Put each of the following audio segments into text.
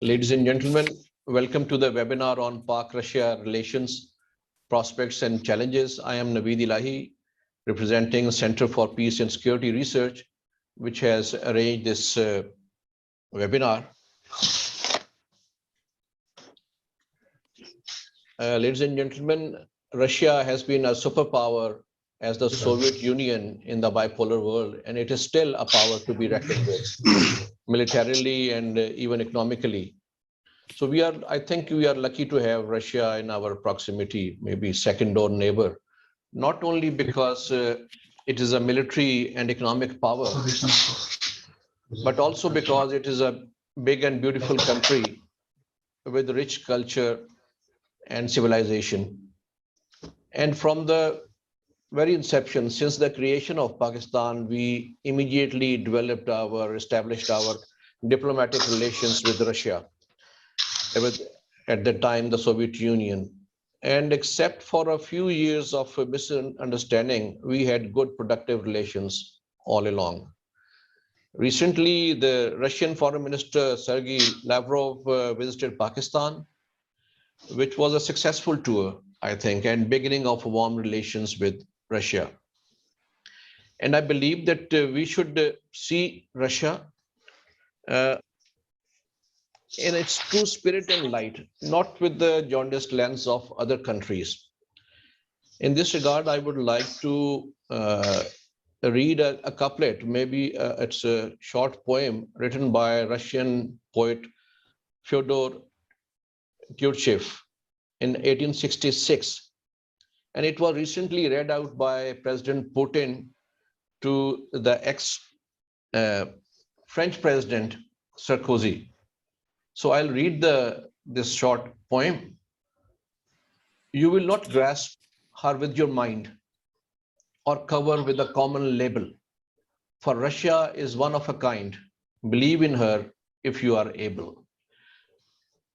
Ladies and gentlemen, welcome to the webinar on Pak-Russia relations, prospects and challenges. I am Naveed Elahi, representing Center for Peace and Security Research, which has arranged this webinar. Ladies and gentlemen, Russia has been a superpower as the Soviet Union in the bipolar world, and it is still a power to be reckoned with, militarily and even economically. So I think we are lucky to have Russia in our proximity, maybe second door neighbor, not only because it is a military and economic power, but also because it is a big and beautiful country with rich culture and civilization. And from the very inception, since the creation of Pakistan, we immediately established our diplomatic relations with Russia, at the time the Soviet Union. And except for a few years of misunderstanding, we had good productive relations all along. Recently, the Russian Foreign Minister Sergei Lavrov visited Pakistan, which was a successful tour, I think, and beginning of warm relations with Russia. And I believe that we should see Russia in its true spirit and light, not with the jaundiced lens of other countries. In this regard, I would like to read a couplet, maybe it's a short poem written by Russian poet Fyodor Turgenev in 1866. And it was recently read out by President Putin to the ex-French President Sarkozy. So I'll read this short poem. You will not grasp her with your mind or cover with a common label, for Russia is one of a kind. Believe in her if you are able.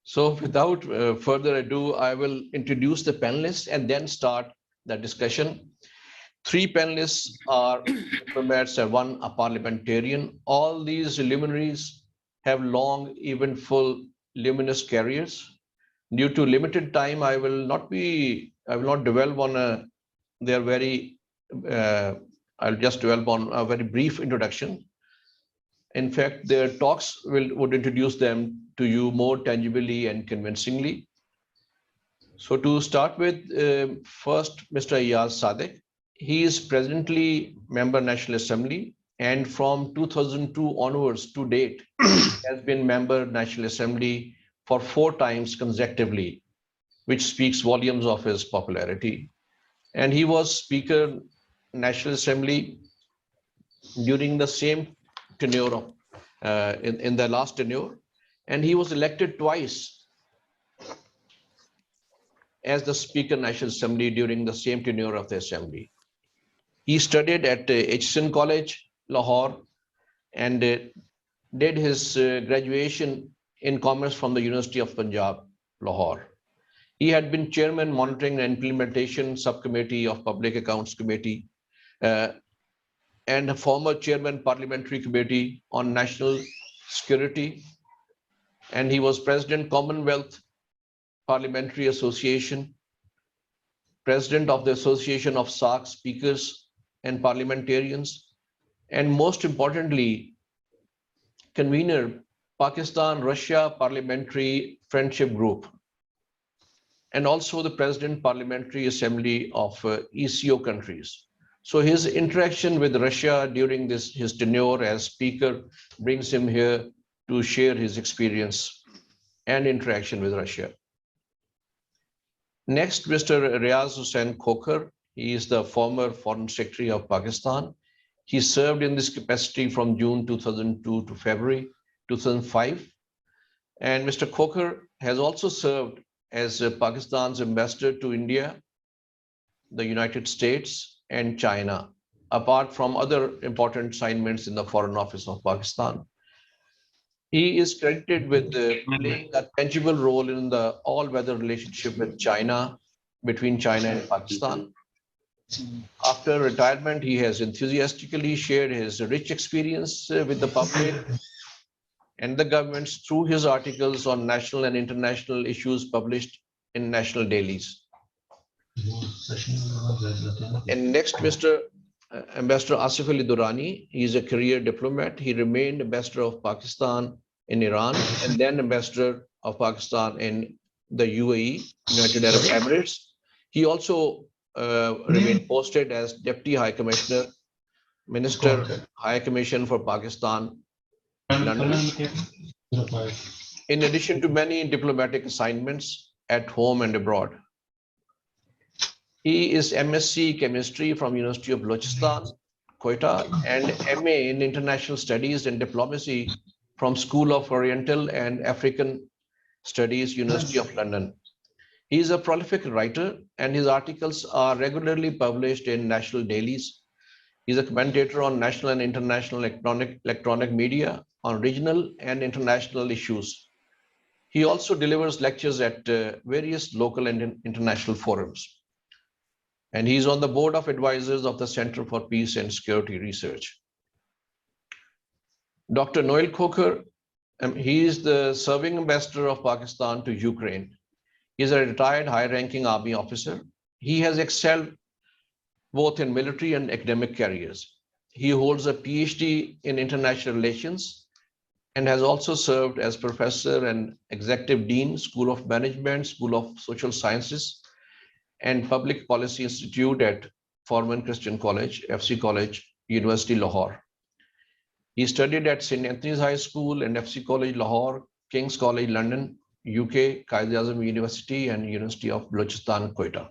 So without further ado, I will introduce the panelists and then start the discussion. Three panelists are diplomats and one a parliamentarian. All these luminaries have long, eventful, luminous careers. Due to limited time, I will not dwell on I'll just dwell on a very brief introduction. In fact, their talks would introduce them to you more tangibly and convincingly. So to start with, first, Mr. Ayaz Sadiq. He is presently member National Assembly, and from 2002 onwards to date, has been member National Assembly for 4 times consecutively, which speaks volumes of his popularity. And he was Speaker National Assembly during the same tenure of, in the last tenure, and he was elected twice as the Speaker National Assembly during the same tenure of the Assembly. He studied at Hsing College, Lahore, and did his graduation in commerce from the University of Punjab, Lahore. He had been chairman monitoring and implementation subcommittee of Public Accounts Committee and a former chairman parliamentary committee on national security. And he was president Commonwealth Parliamentary Association, president of the Association of SAC speakers and parliamentarians, and most importantly, convener Pakistan-Russia Parliamentary Friendship Group, and also the President Parliamentary Assembly of ECO countries. So his interaction with Russia during his tenure as speaker brings him here to share his experience and interaction with Russia. Next, Mr. Riaz Khokar. He is the former Foreign Secretary of Pakistan. He served in this capacity from June 2002 to February 2005. And Mr. Khokar has also served as Pakistan's ambassador to India, the United States, and China, apart from other important assignments in the Foreign Office of Pakistan. He is credited with playing a tangible role in the all-weather relationship with China, between China and Pakistan. After retirement, he has enthusiastically shared his rich experience with the public and the governments through his articles on national and international issues published in national dailies. And next, Mr. Ambassador Asif Ali Durani. He is a career diplomat. He remained Ambassador of Pakistan in Iran and then Ambassador of Pakistan in the UAE, United Arab Emirates. He also remained posted as Deputy High Commissioner, Minister, High Commission for Pakistan, London, in addition to many diplomatic assignments at home and abroad. He is MSc Chemistry from University of Balochistan, Quetta, and MA in International Studies and Diplomacy from School of Oriental and African Studies, University of London. He is a prolific writer and his articles are regularly published in national dailies. He is a commentator on national and international electronic media on regional and international issues. He also delivers lectures at various local and international forums. And he's on the board of advisors of the Center for Peace and Security Research. Dr. Noel Khokar, he is the serving ambassador of Pakistan to Ukraine. He is a retired high-ranking army officer. He has excelled both in military and academic careers. He holds a PhD in international relations and has also served as professor and executive dean, School of Management, School of Social Sciences, and Public Policy Institute at Foreman Christian College, FC College, University Lahore. He studied at St. Anthony's High School and FC College Lahore, King's College London, UK, Quaid-e-Azam University, and University of Balochistan, Quetta.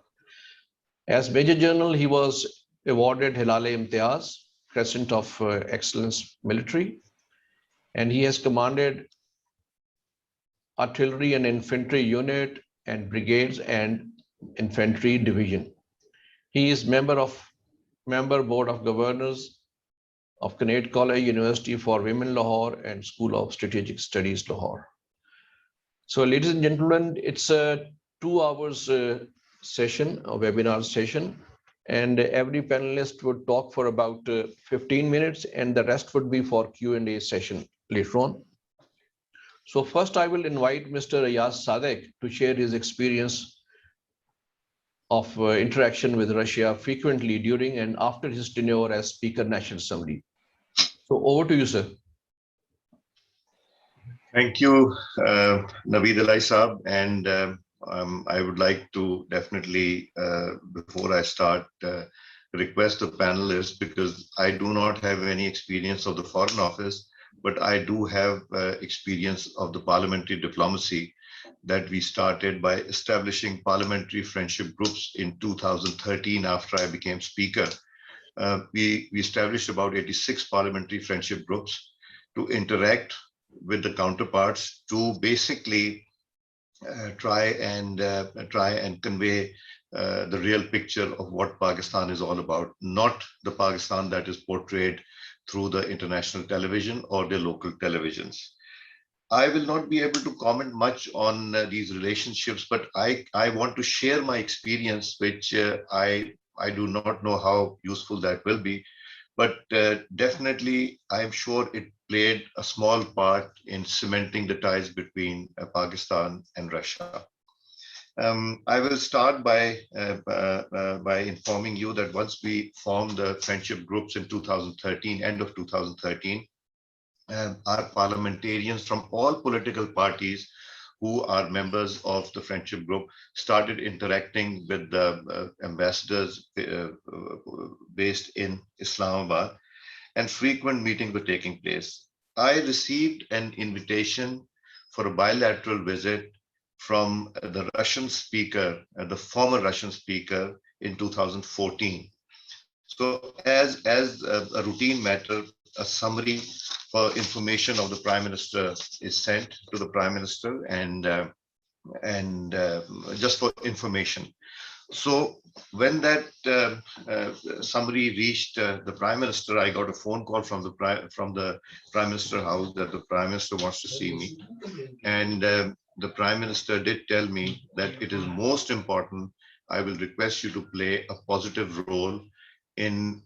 As Major General, he was awarded Hilal-e-Imtiaz, Crescent of Excellence Military, and he has commanded artillery and infantry unit and brigades and infantry division. He is member board of governors of Connect College, University for Women Lahore, and School of Strategic Studies Lahore. So, ladies and gentlemen, it's a 2 hours session, a webinar session, and every panelist would talk for about 15 minutes, and the rest would be for Q&A session later on. So first, I will invite Mr. Ayaz Sadiq to share his experience of interaction with Russia frequently during and after his tenure as Speaker National Assembly. So over to you, sir. Thank you, Naveed Elahi Saab. And I would like to definitely, before I start, request the panelists, because I do not have any experience of the Foreign Office, but I do have experience of the parliamentary diplomacy that we started by establishing parliamentary friendship groups in 2013 after I became Speaker. We established about 86 parliamentary friendship groups to interact with the counterparts to basically try and convey the real picture of what Pakistan is all about, not the Pakistan that is portrayed through the international television or the local televisions. I will not be able to comment much on these relationships, but I want to share my experience, which I do not know how useful that will be, but definitely I'm sure it played a small part in cementing the ties between Pakistan and Russia. I will start by informing you that once we formed the friendship groups in 2013, end of 2013, our parliamentarians from all political parties who are members of the friendship group started interacting with the ambassadors based in Islamabad, and frequent meetings were taking place. I received an invitation for a bilateral visit from the Russian speaker, the former Russian speaker, in 2014. So as a routine matter, a summary for information of the Prime Minister is sent to the Prime Minister, and just for information. So when that summary reached the Prime Minister, I got a phone call from the Prime Minister house that the Prime Minister wants to see me, and the Prime Minister did tell me that it is most important. I will request you to play a positive role in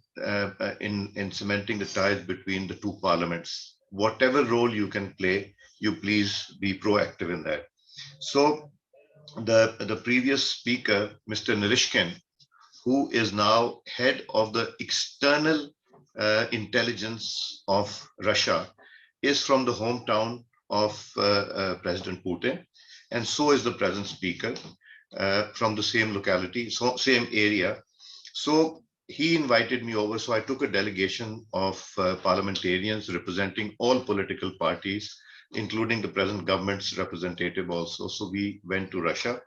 cementing the ties between the two parliaments. whatever role you can play, you please be proactive in that. So the previous speaker, Mr. Narishkin, who is now head of the external intelligence of Russia, is from the hometown of President Putin, and so is the present speaker from the same locality, so same area. So he invited me over. So I took a delegation of parliamentarians representing all political parties, including the present government's representative also. So we went to Russia.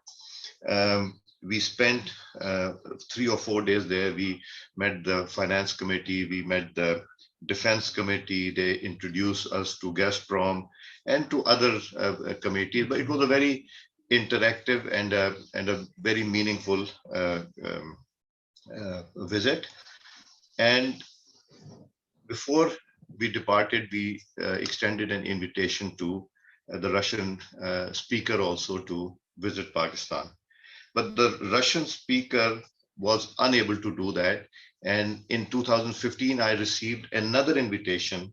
We spent 3 or 4 days there. We met the finance committee, we met the defense committee. They introduced us to Gazprom and to other committees. But it was a very interactive and a very meaningful visit. And before we departed, we extended an invitation to the Russian speaker also to visit Pakistan. But the Russian speaker was unable to do that. And in 2015, I received another invitation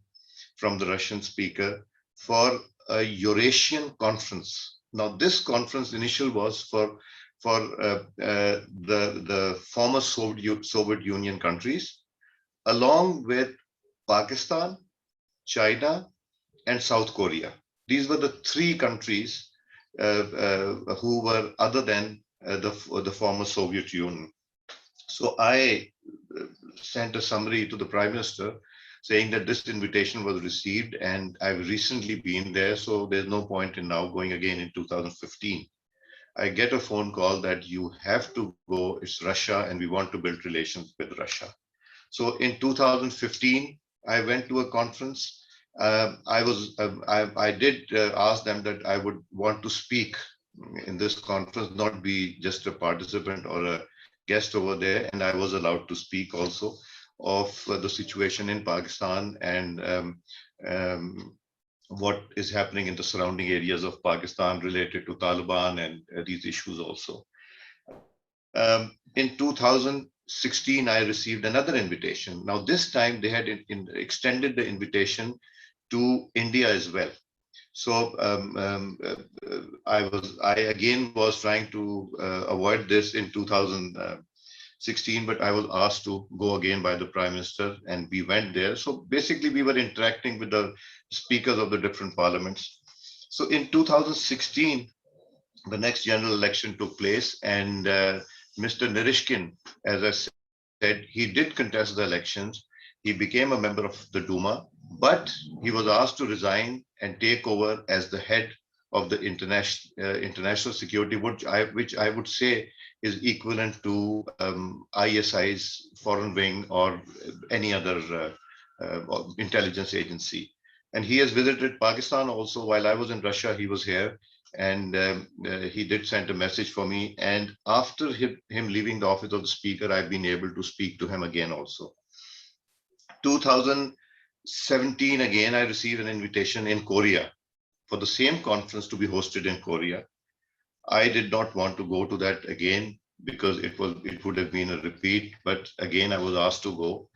from the Russian speaker for a Eurasian conference. Now, this conference initial was for the former Soviet Union countries, along with Pakistan, China, and South Korea. These were the 3 countries who were other than the former Soviet Union. So I sent a summary to the Prime Minister saying that this invitation was received and I've recently been there, so there's no point in now going again in 2015. I get a phone call that you have to go, it's Russia and we want to build relations with Russia. So in 2015, I went to a conference. I did ask them that I would want to speak in this conference, not be just a participant or a guest over there. And I was allowed to speak also of the situation in Pakistan and what is happening in the surrounding areas of Pakistan related to Taliban and these issues also. In 2016, I received another invitation. Now, this time they had extended the invitation to India as well. So I again was trying to avoid this in 2016, but I was asked to go again by the Prime Minister and we went there. So basically we were interacting with the speakers of the different parliaments. So in 2016, the next general election took place and Mr. Narishkin, as I said, he did contest the elections. He became a member of the Duma, but he was asked to resign and take over as the head of the international security, which I would say is equivalent to ISI's foreign wing or any other intelligence agency. And he has visited Pakistan also. While I was in Russia, he was here and he did send a message for me. And after him leaving the office of the speaker, I've been able to speak to him again also. 2017, again, I received an invitation in Korea for the same conference to be hosted in Korea. I did not want to go to that again because it would have been a repeat, but again, I was asked to go.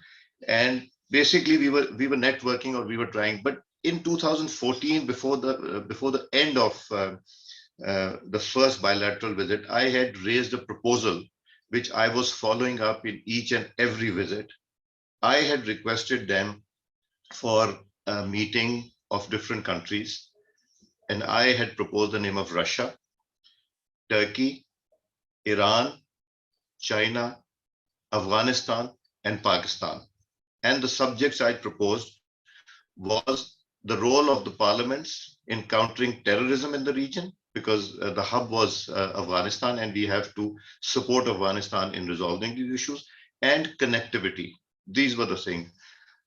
And basically we were networking or we were trying, but in 2014, before the end of the first bilateral visit, I had raised a proposal which I was following up in each and every visit. I had requested them for a meeting of different countries, and I had proposed the name of Russia, Turkey, Iran, China, Afghanistan, and Pakistan. And the subjects I proposed was the role of the parliaments in countering terrorism in the region, because the hub was Afghanistan, and we have to support Afghanistan in resolving these issues, and connectivity. These were the things.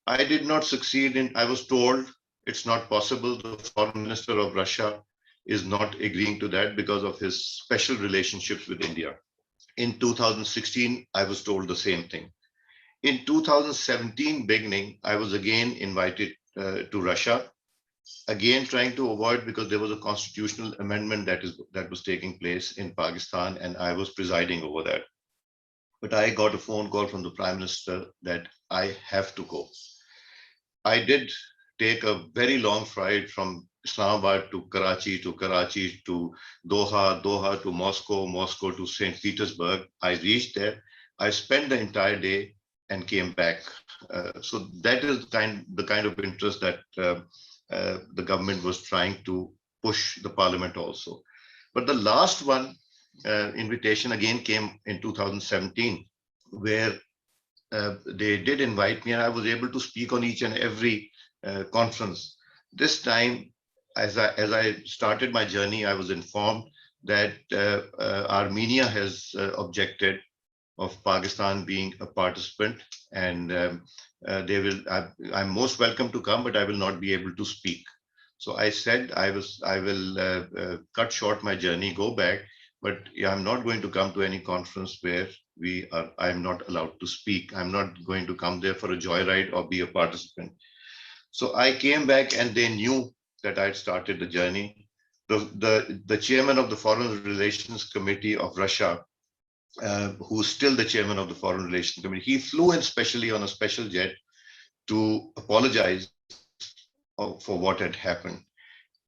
I did not succeed in, I was told it's not possible. The foreign minister of Russia is not agreeing to that because of his special relationships with India. In 2016, I was told the same thing. In 2017 beginning, I was again invited to Russia, again trying to avoid because there was a constitutional amendment that was taking place in Pakistan, and I was presiding over that. But I got a phone call from the Prime Minister that I have to go. I did take a very long flight from Islamabad to Karachi to Doha, Doha to Moscow, Moscow to St. Petersburg. I reached there. I spent the entire day and came back. So that is the kind of interest that the government was trying to push the parliament also. But the last one invitation again came in 2017, where they did invite me, and I was able to speak on each and every conference. This time, as I started my journey, I was informed that Armenia has objected of Pakistan being a participant, and they will. I'm most welcome to come, but I will not be able to speak. So I said I will cut short my journey, go back, but I'm not going to come to any conference where I'm not allowed to speak. I'm not going to come there for a joyride or be a participant. So I came back, and they knew that I'd started the journey. The chairman of the Foreign Relations Committee of Russia, who's still the chairman of the Foreign Relations Committee, he flew in specially on a special jet to apologize for what had happened.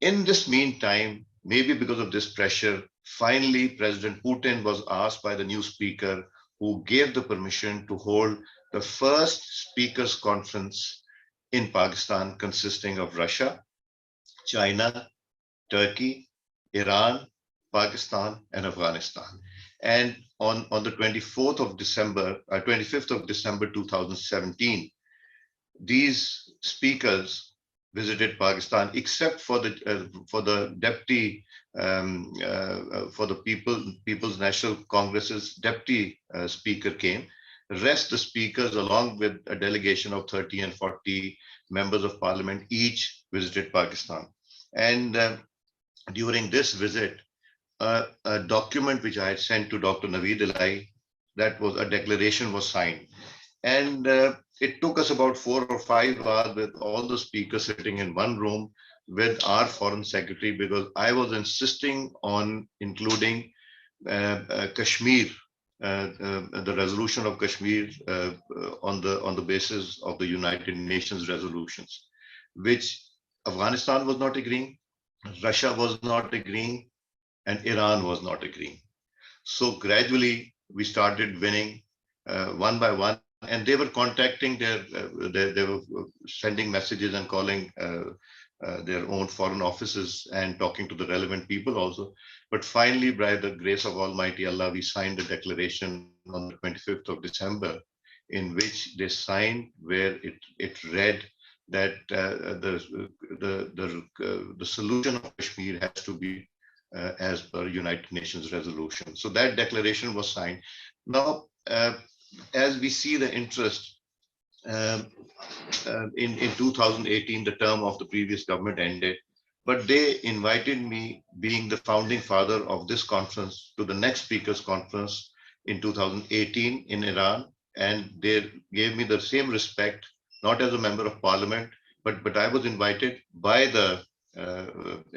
In this meantime, maybe because of this pressure, finally President Putin was asked by the new speaker, who gave the permission to hold the first speakers conference in Pakistan, consisting of Russia, China, Turkey, Iran, Pakistan, and Afghanistan. And on the 25th of December 2017, these speakers visited Pakistan, except for the deputy for the People's National Congress's deputy speaker came. The rest, the speakers, along with a delegation of 30 and 40 members of parliament, each visited Pakistan. And during this visit, a document which I had sent to Dr. Naveed Elahi, that was a declaration, was signed. And it took us about 4 or 5 hours with all the speakers sitting in one room with our foreign secretary, because I was insisting on including Kashmir, the resolution of Kashmir on the basis of the United Nations resolutions, which Afghanistan was not agreeing, Russia was not agreeing, and Iran was not agreeing. So gradually we started winning one by one, and they were contacting they were sending messages and calling their own foreign offices and talking to the relevant people also. But finally, by the grace of Almighty Allah, we signed a declaration on the 25th of December, in which they signed, where it read that the solution of Kashmir has to be as per United Nations resolution. So that declaration was signed. Now, as we see the interest, in 2018, the term of the previous government ended, but they invited me, being the founding father of this conference, to the next speakers conference in 2018 in Iran, and they gave me the same respect, not as a member of parliament, but I was invited by the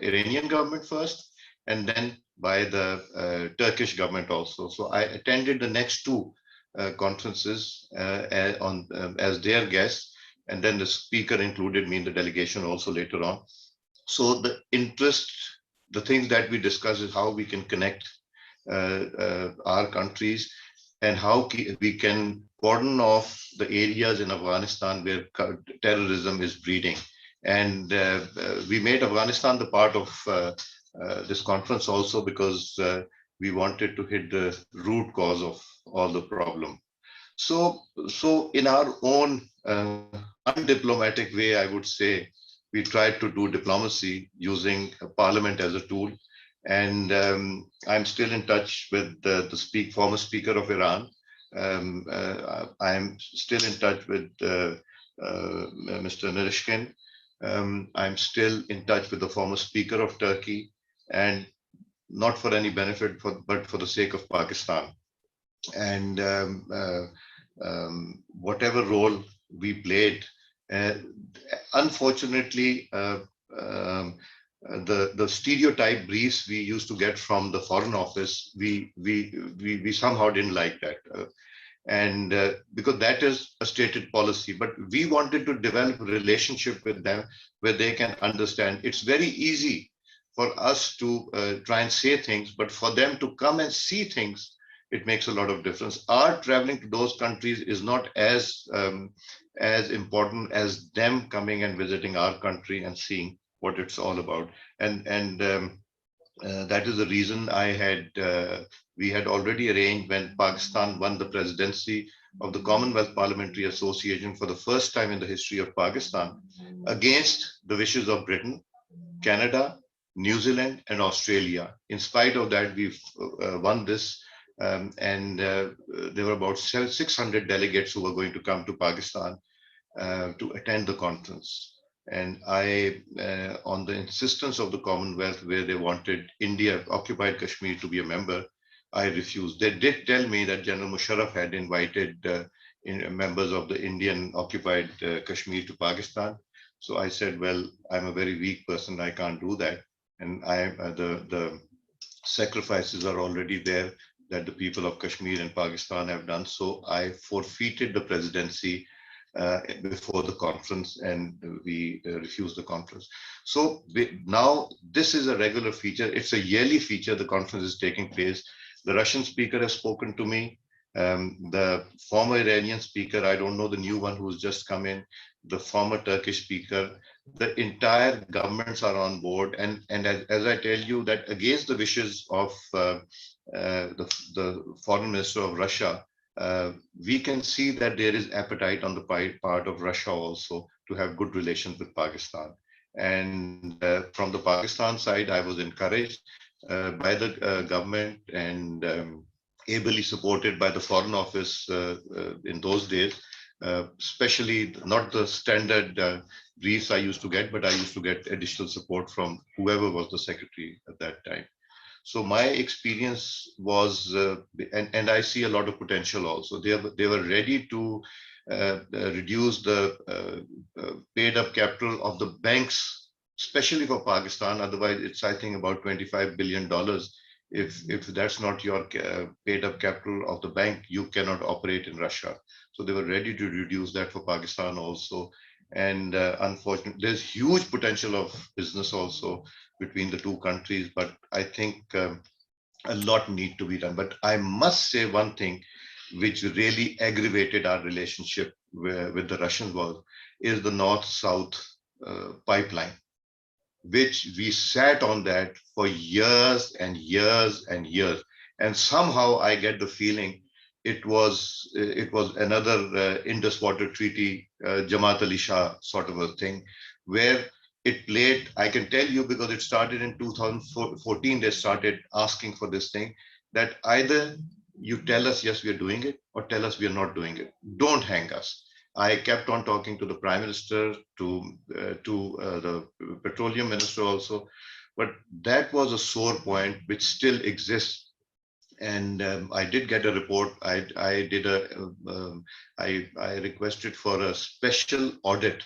Iranian government first, and then by the Turkish government also. So I attended the next 2 conferences as their guest, and then the speaker included me in the delegation also later on. So the interest, the things that we discuss is how we can connect our countries, and how we can cordon off the areas in Afghanistan where terrorism is breeding. And we made Afghanistan the part of this conference also, because we wanted to hit the root cause of all the problem. So in our own undiplomatic way, I would say, we tried to do diplomacy using parliament as a tool. And I'm still in touch with the former speaker of Iran. I'm still in touch with Mr. Narishkin. I'm still in touch with the former speaker of Turkey, and not for any benefit, but for the sake of Pakistan. And whatever role we played, unfortunately, the stereotype briefs we used to get from the Foreign Office, we somehow didn't like that. And because that is a stated policy, but we wanted to develop a relationship with them where they can understand. It's very easy for us to try and say things, but for them to come and see things, it makes a lot of difference. Our traveling to those countries is not as important as them coming and visiting our country and seeing what it's all about. And that is the reason we had already arranged, when Pakistan won the presidency of the Commonwealth Parliamentary Association for the first time in the history of Pakistan, against the wishes of Britain, Canada, New Zealand, and Australia. In spite of that, we've won this. There were about 600 delegates who were going to come to Pakistan to attend the conference. And I, on the insistence of the Commonwealth, where they wanted India, occupied Kashmir, to be a member, I refused. They did tell me that General Musharraf had invited members of the Indian occupied Kashmir to Pakistan. So I said, well, I'm a very weak person, I can't do that. And the sacrifices are already there that the people of Kashmir and Pakistan have done. So I forfeited the presidency before the conference, and we refused the conference. So now this is a regular feature. It's a yearly feature. The conference is taking place. The Russian speaker has spoken to me. The former Iranian speaker, I don't know the new one who's just come in, the former Turkish speaker, the entire governments are on board. And as I tell you, that against the wishes of the foreign minister of Russia, we can see that there is appetite on the part of Russia also to have good relations with Pakistan. And from the Pakistan side, I was encouraged by the government and ably supported by the Foreign Office in those days, especially not the standard briefs I used to get, but I used to get additional support from whoever was the secretary at that time. So my experience was, and I see a lot of potential also. They were ready to reduce the paid up capital of the banks, especially for Pakistan. Otherwise, it's, I think, about $25 billion. If that's not your paid up capital of the bank, you cannot operate in Russia. So they were ready to reduce that for Pakistan also. And unfortunately, there's huge potential of business also between the two countries, but I think a lot need to be done. But I must say one thing which really aggravated our relationship with the Russians is the North-South pipeline, which we sat on that for years and years and years. And somehow I get the feeling it was another Indus Water Treaty, Jamaat Ali Shah sort of a thing, where it played. I can tell you, because it started in 2014, they started asking for this thing, that either you tell us, yes, we are doing it, or tell us we are not doing it. Don't hang us. I kept on talking to the Prime Minister, to the Petroleum Minister also, but that was a sore point which still exists. And I did get a report. I requested for a special audit,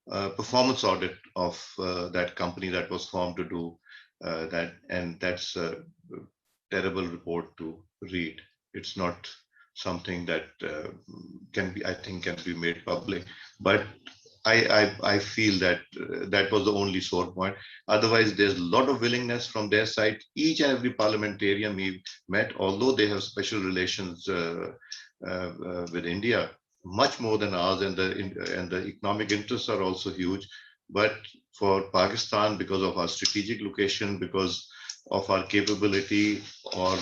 performance audit of that company that was formed to do that. And that's a terrible report to read. It's not something that can be made public. But I feel that that was the only sore point. Otherwise, there's a lot of willingness from their side. Each and every parliamentarian we met, although they have special relations with India, much more than ours, and the economic interests are also huge. But for Pakistan, because of our strategic location, because of our capability, or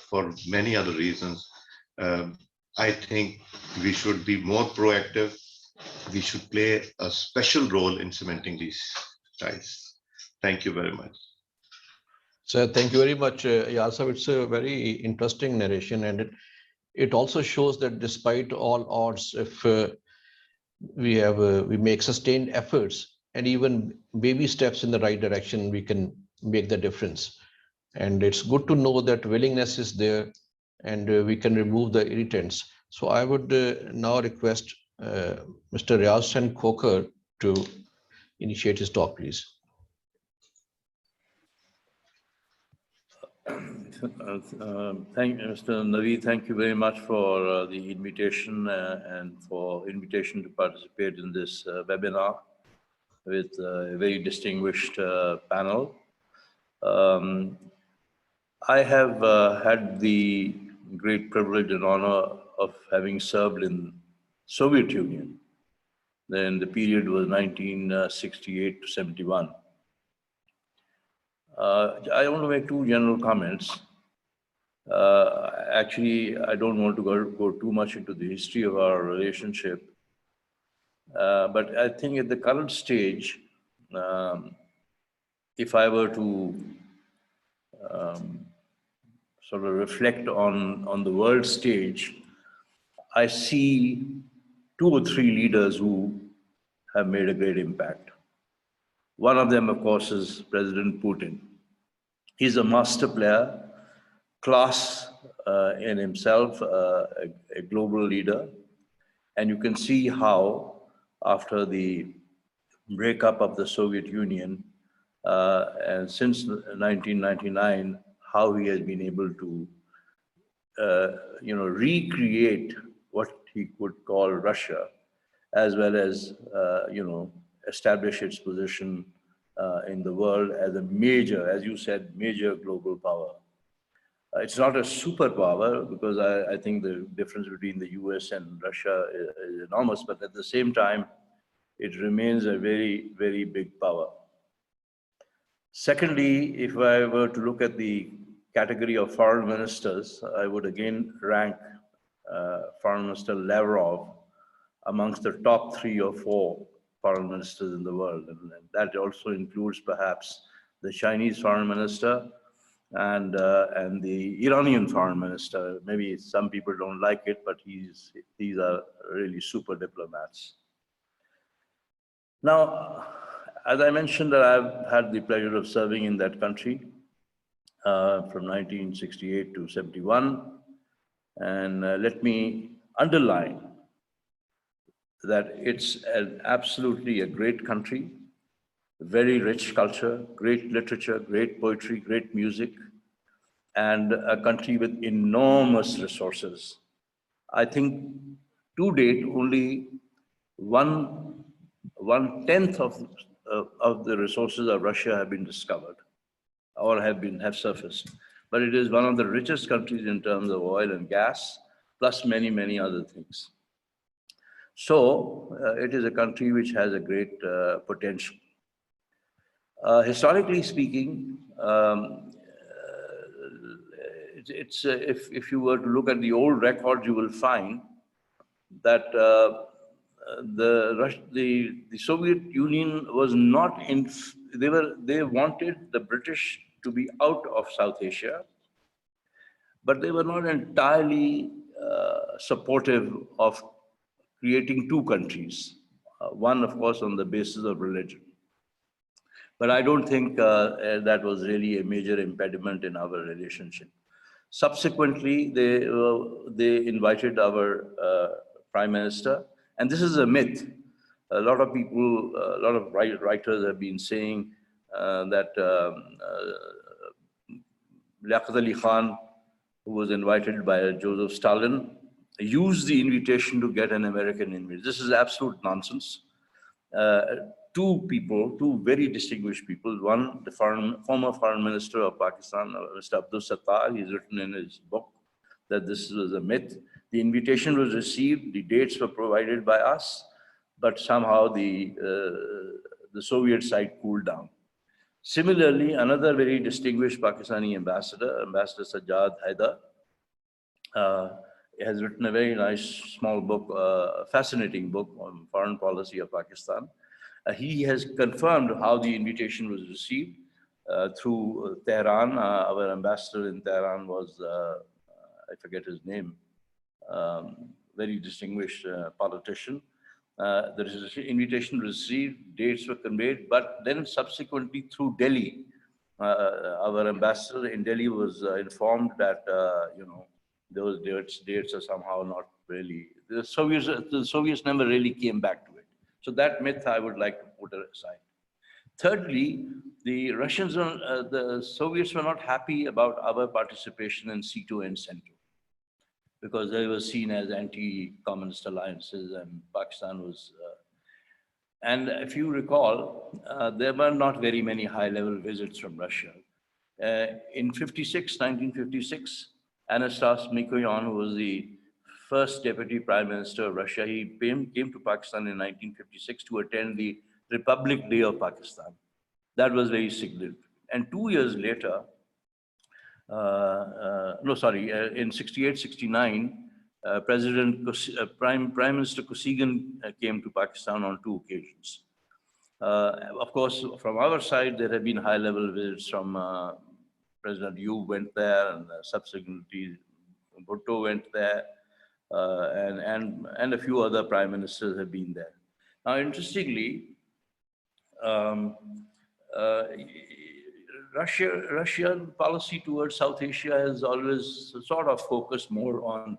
for many other reasons, I think we should be more proactive. We should play a special role in cementing these ties. Thank you very much. So thank you very much, Ayaz. It's a very interesting narration, and it also shows that despite all odds, if we make sustained efforts and even baby steps in the right direction, we can make the difference. And it's good to know that willingness is there, and we can remove the irritants. So I would now request Mr. Riaz Khokar to initiate his talk, please. Thank you, Mr. Naveed. Thank you very much for the invitation and for invitation to participate in this webinar with a very distinguished panel. I have had the great privilege and honor of having served in Soviet Union. Then the period was 1968 to 71. I want to make two general comments. Actually, I don't want to go too much into the history of our relationship. But I think at the current stage, if I were to sort of reflect on the world stage, I see two or three leaders who have made a great impact. One of them, of course, is President Putin. He's a master player, class in himself, a global leader. And you can see how, after the breakup of the Soviet Union, and since 1999, how he has been able to, recreate what he could call Russia, as well as, establish its position in the world as a major, as you said, major global power. It's not a superpower, because I think the difference between the US and Russia is enormous, but at the same time, it remains a very, very big power. Secondly, if I were to look at the category of foreign ministers, I would again rank Foreign Minister Lavrov amongst the top 3 or 4 foreign ministers in the world. And that also includes perhaps the Chinese foreign minister and the Iranian foreign minister. Maybe some people don't like it, but these are really super diplomats. Now, as I mentioned, that I've had the pleasure of serving in that country from 1968 to 71. And let me underline that it's absolutely a great country, very rich culture, great literature, great poetry, great music, and a country with enormous resources. I think to date, only one-tenth of the resources of Russia have been discovered or have surfaced. But it is one of the richest countries in terms of oil and gas, plus many, many other things. So it is a country which has a great potential. Historically speaking, if you were to look at the old records, you will find that the Soviet Union was not in. They wanted the British to be out of South Asia, but they were not entirely supportive of creating 2 countries. One, of course, on the basis of religion. But I don't think that was really a major impediment in our relationship. Subsequently, they invited our Prime Minister, and this is a myth. A lot of people, a lot of writers have been saying that Liaquat Ali Khan, who was invited by Joseph Stalin, used the invitation to get an American invitation. This is absolute nonsense. 2 very distinguished people. One, the former foreign minister of Pakistan, Mr. Abdul Sattar, he's written in his book that this was a myth. The invitation was received, the dates were provided by us, but somehow the Soviet side cooled down. Similarly, another very distinguished Pakistani ambassador, Ambassador Sajjad Haidar, has written a very nice small book, a fascinating book on foreign policy of Pakistan. He has confirmed how the invitation was received through Tehran. Our ambassador in Tehran was, I forget his name, very distinguished politician. The invitation was received, dates were conveyed, but then subsequently through Delhi, our ambassador in Delhi was informed that, those dates are somehow not really, the Soviets never really came back to it. So that myth I would like to put aside. Thirdly, the Russians, the Soviets were not happy about our participation in CETO and CENTO because they were seen as anti-communist alliances, and Pakistan was. And if you recall, there were not very many high-level visits from Russia. In 1956, Anastas Mikoyan, who was the first deputy prime minister of Russia, he came to Pakistan in 1956 to attend the Republic Day of Pakistan. That was very significant. And 2 years later, in 68, 69, Prime Minister Kosygin came to Pakistan on 2 occasions. Of course, from our side, there have been high-level visits from President Yu went there, and subsequently Bhutto went there, and a few other prime ministers have been there. Now, interestingly, Russian policy towards South Asia has always sort of focused more on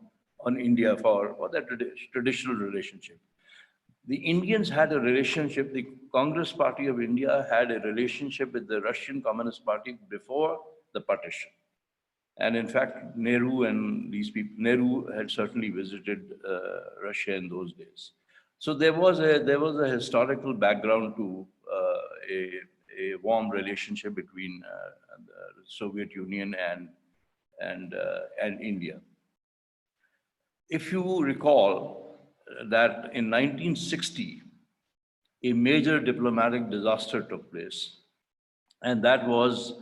India for that traditional relationship. The Indians had a relationship, the Congress Party of India had a relationship with the Russian Communist Party before the partition. And in fact, Nehru and these people, Nehru had certainly visited Russia in those days. So there was a historical background to a warm relationship between the Soviet Union and India. If you recall that in 1960, a major diplomatic disaster took place, and that was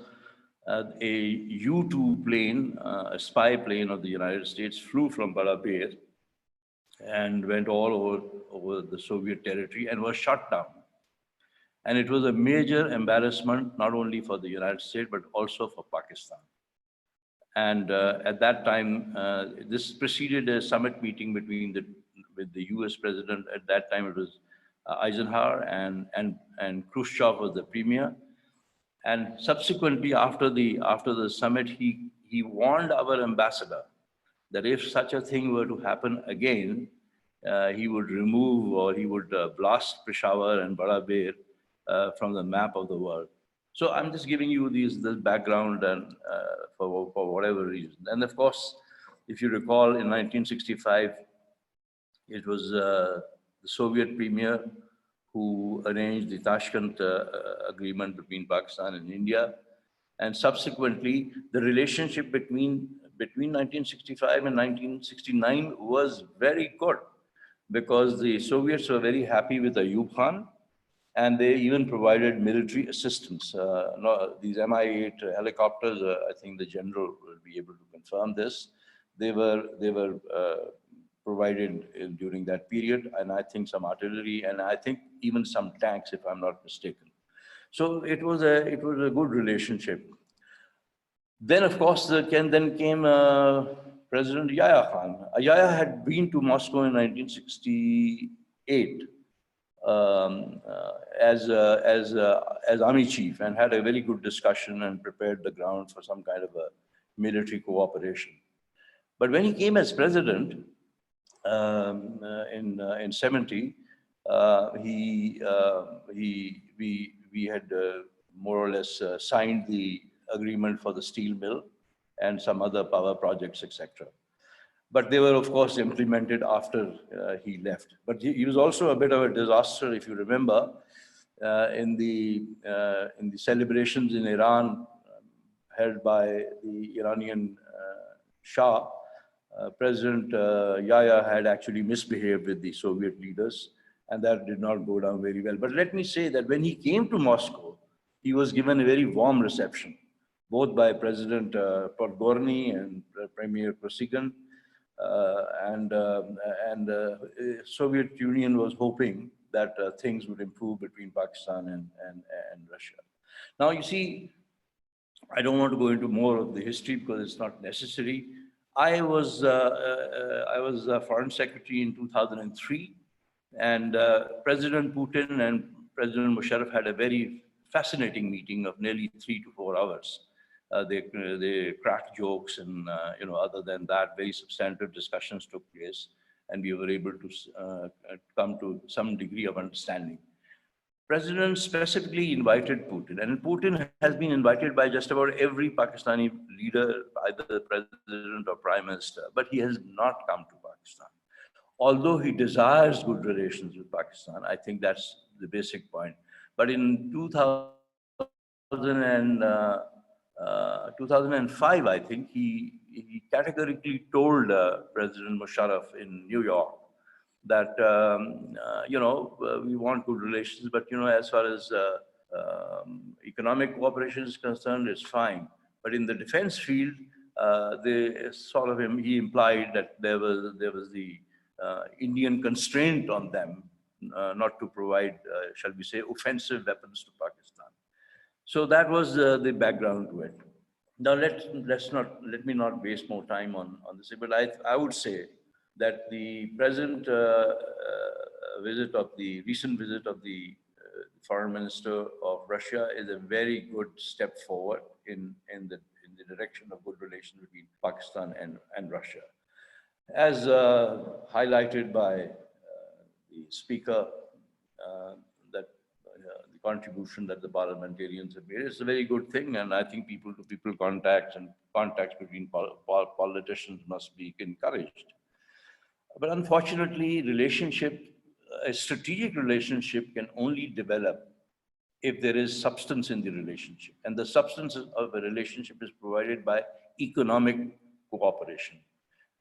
a U-2 plane, a spy plane of the United States, flew from Baraber and went all over the Soviet territory and was shot down. And it was a major embarrassment, not only for the United States, but also for Pakistan. And at that time, this preceded a summit meeting with the US president. At that time, it was Eisenhower, and Khrushchev was the premier. And subsequently, after the summit, he warned our ambassador that if such a thing were to happen again, he would remove, or he would blast Peshawar and Baraber from the map of the world. So I'm just giving you this background, and for whatever reason. And of course, if you recall, in 1965, it was the Soviet premier who arranged the Tashkent agreement between Pakistan and India. And subsequently, the relationship between 1965 and 1969 was very good, because the Soviets were very happy with Ayub Khan, and they even provided military assistance. These Mi-8 helicopters, I think the general will be able to confirm this. They were provided during that period, and I think some artillery, and I think even some tanks, if I'm not mistaken. So it was a good relationship. Then, of course, came President Yahya Khan. Yahya had been to Moscow in 1968 as army chief, and had a very good discussion and prepared the ground for some kind of a military cooperation. But when he came as president in 70, we had more or less signed the agreement for the steel mill and some other power projects, etc. But they were, of course, implemented after he left. But he was also a bit of a disaster, if you remember, in the celebrations in Iran held by the Iranian Shah. President Yahya had actually misbehaved with the Soviet leaders, and that did not go down very well. But let me say that when he came to Moscow, he was given a very warm reception, both by President Podgorny and Premier Kosygin. And Soviet Union was hoping that things would improve between Pakistan and Russia. Now, you see, I don't want to go into more of the history because it's not necessary. I was Foreign Secretary in 2003, and President Putin and President Musharraf had a very fascinating meeting of nearly 3 to 4 hours. They cracked jokes, and other than that, very substantive discussions took place, and we were able to come to some degree of understanding. President specifically invited Putin, and Putin has been invited by just about every Pakistani leader, either president or prime minister, but he has not come to Pakistan. Although he desires good relations with Pakistan, I think that's the basic point. But in 2005, I think, he categorically told President Musharraf in New York that, we want good relations, but, as far as economic cooperation is concerned, it's fine. But in the defense field, he implied that there was the Indian constraint on them not to provide, shall we say, offensive weapons to Pakistan. So that was the background to it. Now let me not waste more time on this, but I would say that the present recent visit of the foreign minister of Russia is a very good step forward in the direction of good relations between Pakistan and Russia. As highlighted by the speaker, that the contribution that the parliamentarians have made is a very good thing, and I think people-to-people contacts and contacts between politicians must be encouraged. But unfortunately, a strategic relationship can only develop if there is substance in the relationship. And the substance of a relationship is provided by economic cooperation.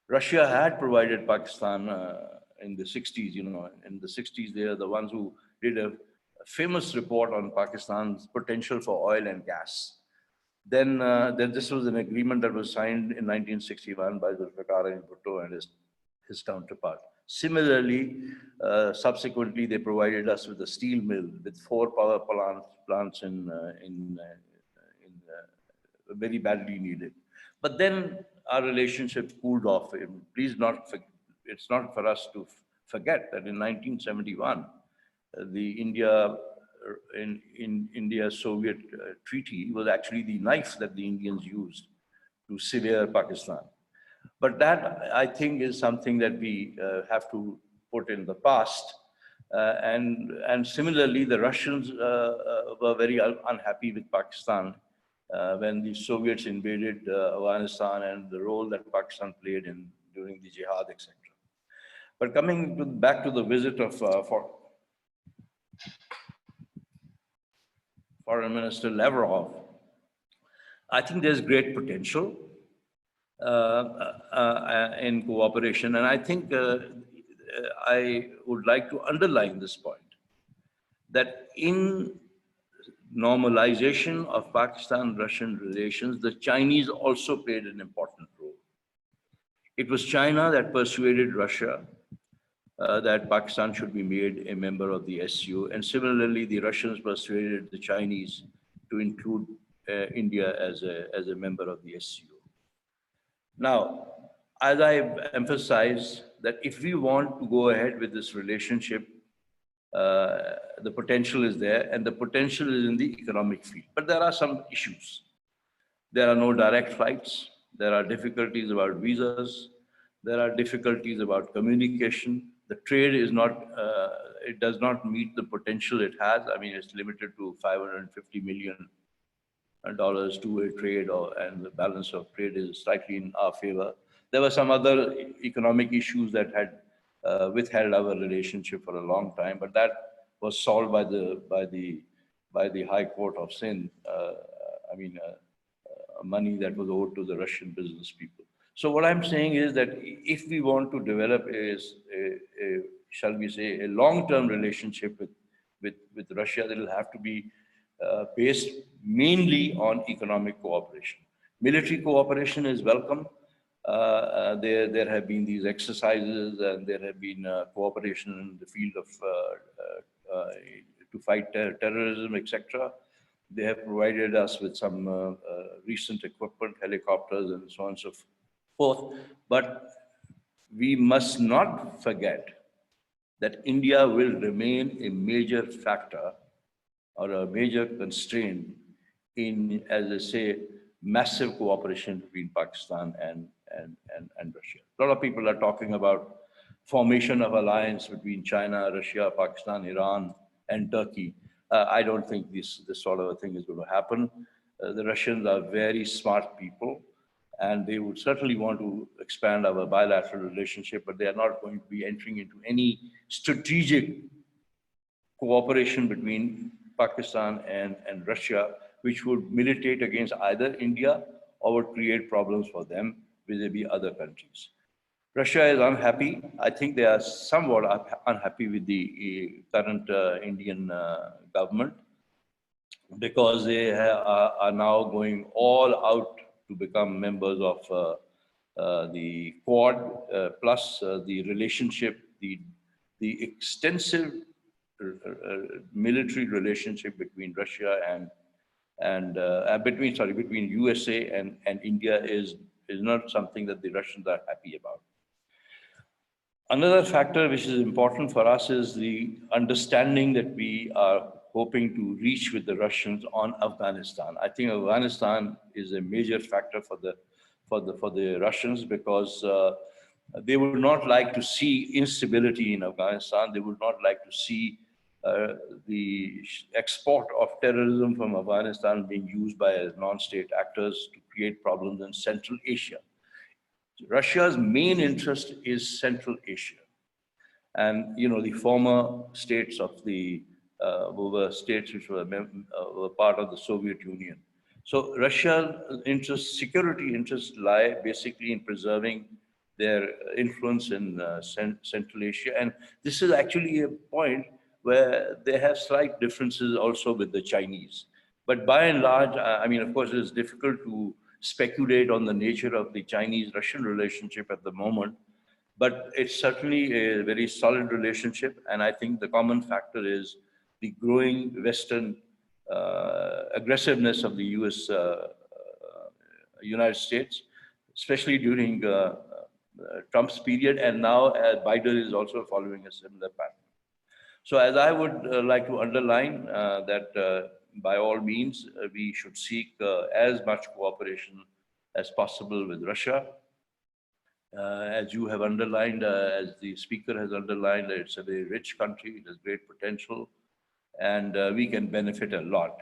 Russia had provided Pakistan in the 60s, in the 60s, they are the ones who did a famous report on Pakistan's potential for oil and gas. Then this was an agreement that was signed in 1961 by Zulfikar Ali Bhutto and his counterpart. Similarly, subsequently, they provided us with a steel mill with 4 power plants very badly needed. But then our relationship cooled off. It's not for us to forget that in 1971, the India-Soviet treaty was actually the knife that the Indians used to sever Pakistan. But that, I think, is something that we have to put in the past. And similarly, the Russians were very unhappy with Pakistan when the Soviets invaded Afghanistan and the role that Pakistan played during the jihad, etc. But coming back to the visit of Foreign Minister Lavrov, I think there's great potential in cooperation. And I think I would like to underline this point, that in normalization of Pakistan-Russian relations, the Chinese also played an important role. It was China that persuaded Russia that Pakistan should be made a member of the SCO. And similarly, the Russians persuaded the Chinese to include India as a member of the SCO. Now, as I've emphasized, that if we want to go ahead with this relationship, the potential is there, and the potential is in the economic field. But there are some issues. There are no direct flights. There are difficulties about visas. There are difficulties about communication. The trade is not, it does not meet the potential it has. I mean, it's limited to $550 million two-way trade, and the balance of trade is slightly in our favor. There were some other economic issues that had withheld our relationship for a long time, but that was solved by the High Court of Sindh. Money that was owed to the Russian business people. So what I'm saying is that if we want to develop shall we say, a long-term relationship with Russia, that will have to be based mainly on economic cooperation. Military cooperation is welcome. There have been these exercises, and there have been cooperation in the field of to fight terrorism, etc. They have provided us with some recent equipment, helicopters, and so on and so forth. But we must not forget that India will remain a major factor or a major constraint in, as I say, massive cooperation between Pakistan and Russia. A lot of people are talking about formation of alliance between China, Russia, Pakistan, Iran, and Turkey. I don't think this sort of a thing is going to happen. The Russians are very smart people, and they would certainly want to expand our bilateral relationship, but they are not going to be entering into any strategic cooperation between Pakistan and Russia, which would militate against either India or would create problems for them vis-a-vis other countries. Russia is unhappy. I think they are somewhat unhappy with the current Indian government, because they are now going all out to become members of the Quad, plus the relationship, the extensive military relationship between Russia and between USA and India is not something that the Russians are happy about. Another factor which is important for us is the understanding that we are hoping to reach with the Russians on Afghanistan. I think Afghanistan is a major factor for the Russians, because they would not like to see instability in Afghanistan. They would not like to see the export of terrorism from Afghanistan being used by non-state actors to create problems in Central Asia. Russia's main interest is Central Asia, and the former states of the were states which were part of the Soviet Union. So Russia's security interests lie basically in preserving their influence in Central Asia, and this is actually a point where they have slight differences also with the Chinese. But by and large, I mean, of course, it is difficult to speculate on the nature of the Chinese-Russian relationship at the moment, but it's certainly a very solid relationship. And I think the common factor is the growing Western aggressiveness of the United States, especially during Trump's period, and now Biden is also following a similar pattern. So as I would like to underline that by all means, we should seek as much cooperation as possible with Russia. As you have underlined, as the speaker has underlined, it's a very rich country, it has great potential, and we can benefit a lot.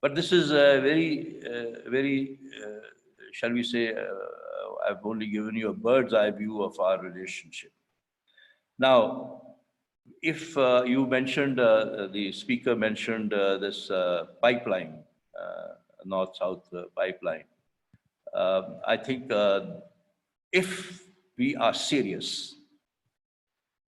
But this is a very, shall we say, I've only given you a bird's eye view of our relationship. Now, if you mentioned, the speaker mentioned this pipeline, north-south pipeline. I think if we are serious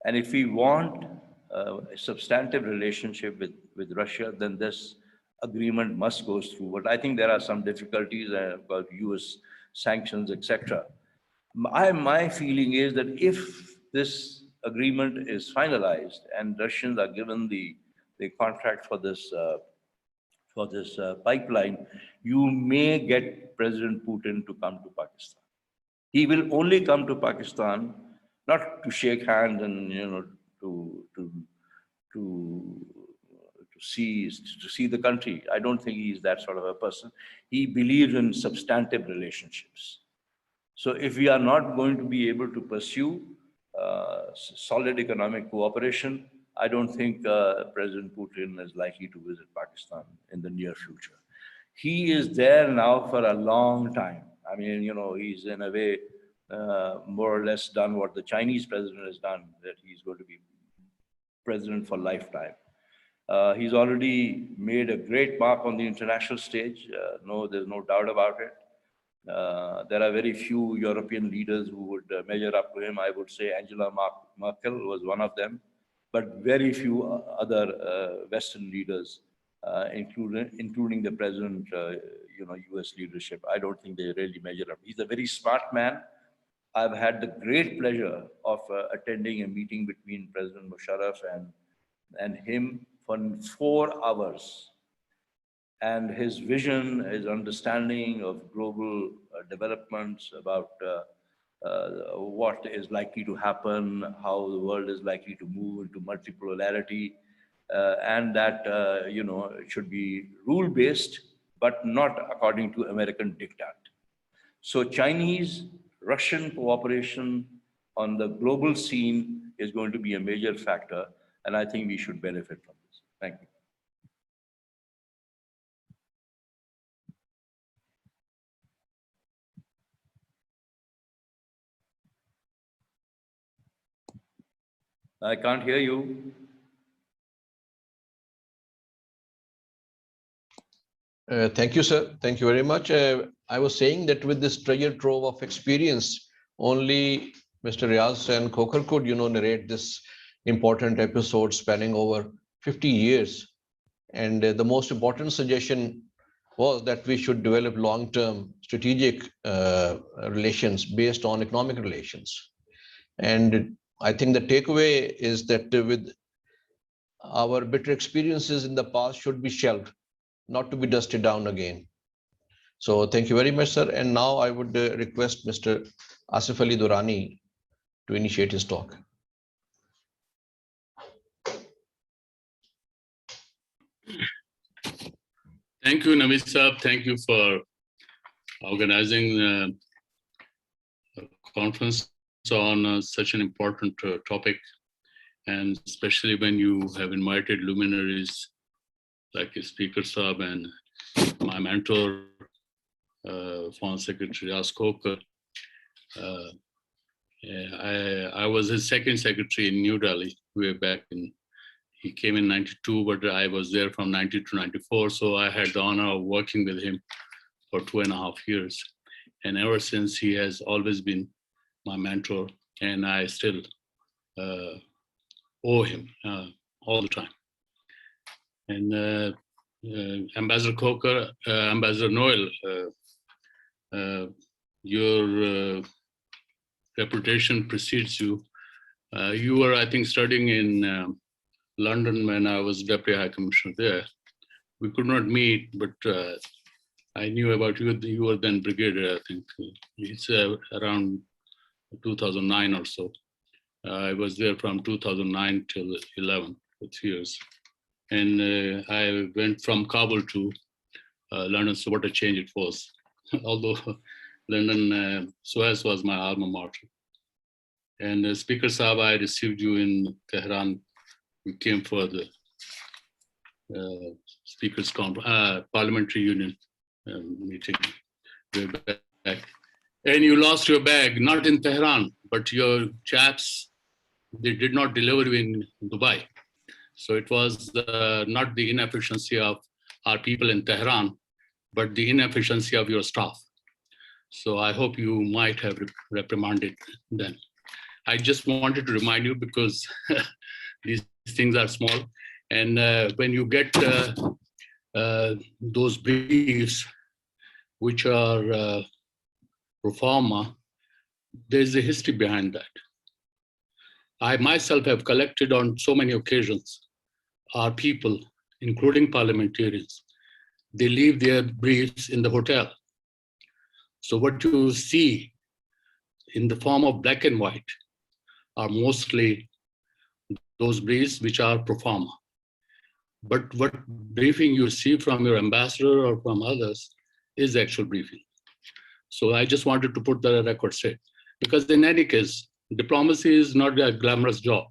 and if we want a substantive relationship with Russia, then this agreement must go through. But I think there are some difficulties about US sanctions, etc. My feeling is that if this agreement is finalized and Russians are given the contract for this pipeline, you may get President Putin to come to Pakistan. He will only come to Pakistan not to shake hands and to see the country. I don't think he's that sort of a person. He believes in substantive relationships. So if we are not going to be able to pursue solid economic cooperation, I don't think President Putin is likely to visit Pakistan in the near future. He is there now for a long time. I mean, he's in a way more or less done what the Chinese president has done, that he's going to be president for lifetime. He's already made a great mark on the international stage. There's no doubt about it. There are very few European leaders who would measure up to him. I would say Angela Merkel was one of them, but very few other Western leaders, including the president, US leadership. I don't think they really measure up. He's a very smart man. I've had the great pleasure of attending a meeting between President Musharraf and him for 4 hours. And his vision, his understanding of global developments, about what is likely to happen, how the world is likely to move into multipolarity, and that it should be rule-based, but not according to American diktat. So Chinese-Russian cooperation on the global scene is going to be a major factor, and I think we should benefit from this. Thank you. I can't hear you. Thank you, sir. Thank you very much. I was saying that with this treasure trove of experience, only Mr. Riaz and Khokar could, narrate this important episode spanning over 50 years. And the most important suggestion was that we should develop long-term strategic relations based on economic relations. And I think the takeaway is that with our bitter experiences in the past should be shelved, not to be dusted down again. So thank you very much, sir. And now I would request Mr. Asif Ali Durani to initiate his talk. Thank you, Naveed Saab. Thank you for organizing the conference on such an important topic, and especially when you have invited luminaries like Speaker Saab and my mentor, Foreign Secretary Riaz Khokar. I was his second secretary in New Delhi way back in. He came in 92, but I was there from 90 to 94. So I had the honor of working with him for 2.5 years. And ever since, he has always been my mentor, and I still owe him all the time. And Ambassador Khokar, Ambassador Noel, your reputation precedes you. You were, I think, studying in London when I was Deputy High Commissioner there. We could not meet, but I knew about you. You were then Brigadier, I think. It's around 2009 or so. I was there from 2009 till 11 for 3 years. And I went from Kabul to London, so what a change it was. Although London, Suez was my alma mater. And Speaker Saab, I received you in Tehran. We came for the Speakers' Parliamentary Union meeting way back. And you lost your bag, not in Tehran, but your chaps, they did not deliver you in Dubai. So it was not the inefficiency of our people in Tehran, but the inefficiency of your staff. So I hope you might have reprimanded them. I just wanted to remind you because these things are small. And when you get those briefs, which are pro forma, there's a history behind that. I myself have collected on so many occasions our people, including parliamentarians. They leave their briefs in the hotel. So what you see in the form of black and white are mostly those briefs which are pro forma. But what briefing you see from your ambassador or from others is actual briefing. So I just wanted to put the record straight. Because in any case, diplomacy is not a glamorous job.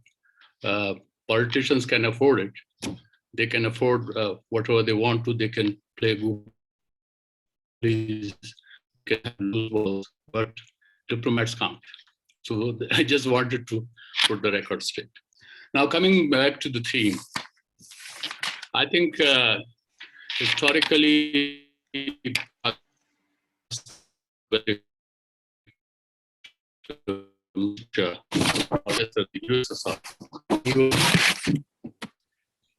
Politicians can afford it. They can afford whatever they want to. They can play googlies, can lose balls, but diplomats can't. So I just wanted to put the record straight. Now coming back to the theme, I think historically,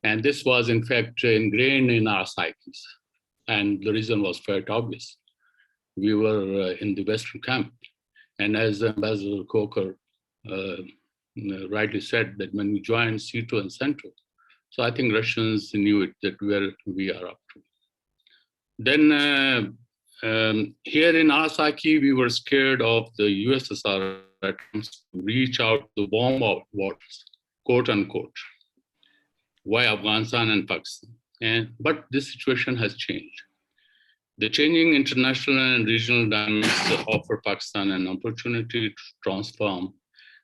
and this was in fact ingrained in our psyches. And the reason was quite obvious. We were in the Western camp. And as Ambassador Khokar rightly said, that when we joined C2 and Central, so I think Russians knew it, that where we are up to. Then here in our psyche, we were scared of the USSR attempts to reach out the warm waters, quote unquote, via Afghanistan and Pakistan. But this situation has changed. The changing international and regional dynamics offer Pakistan an opportunity to transform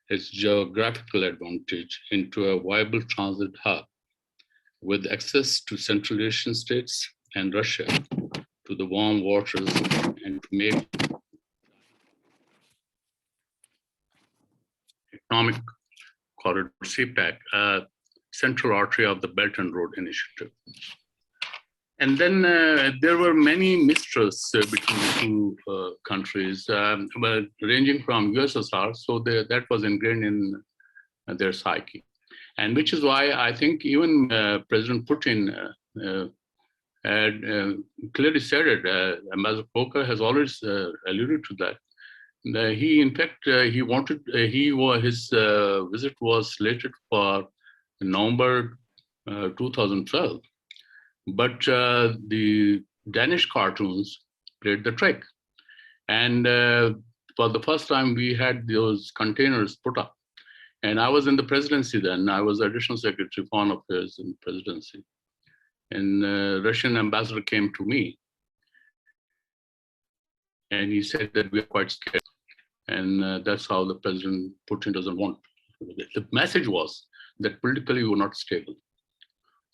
its geographical advantage into a viable transit hub with access to Central Asian states and Russia to the warm waters, and to make economic corridor, CPAC, Central Artery of the Belt and Road Initiative. And then there were many mistrusts between the two countries, but ranging from USSR, so that was ingrained in their psyche. And which is why I think even President Putin had clearly said it. Ambassador Khokar has always alluded to that. He, in fact, he wanted, his visit was slated for November 2012, but the Danish cartoons played the trick. And for the first time, we had those containers put up. And I was in the presidency then. I was additional secretary, Foreign Affairs in presidency. And Russian ambassador came to me. And he said that we are quite scared. And that's how the President Putin doesn't want. The message was that politically we were not stable.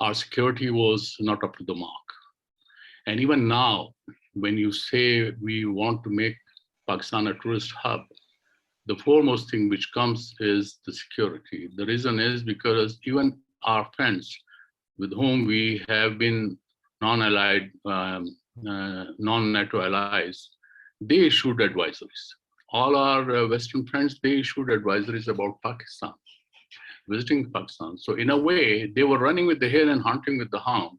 Our security was not up to the mark. And even now, when you say we want to make Pakistan a tourist hub, the foremost thing which comes is the security. The reason is because even our friends with whom we have been non-allied, non-NATO allies, they issued advisories. All our Western friends, they issued advisories about Pakistan, visiting Pakistan. So in a way, they were running with the hare and hunting with the hound.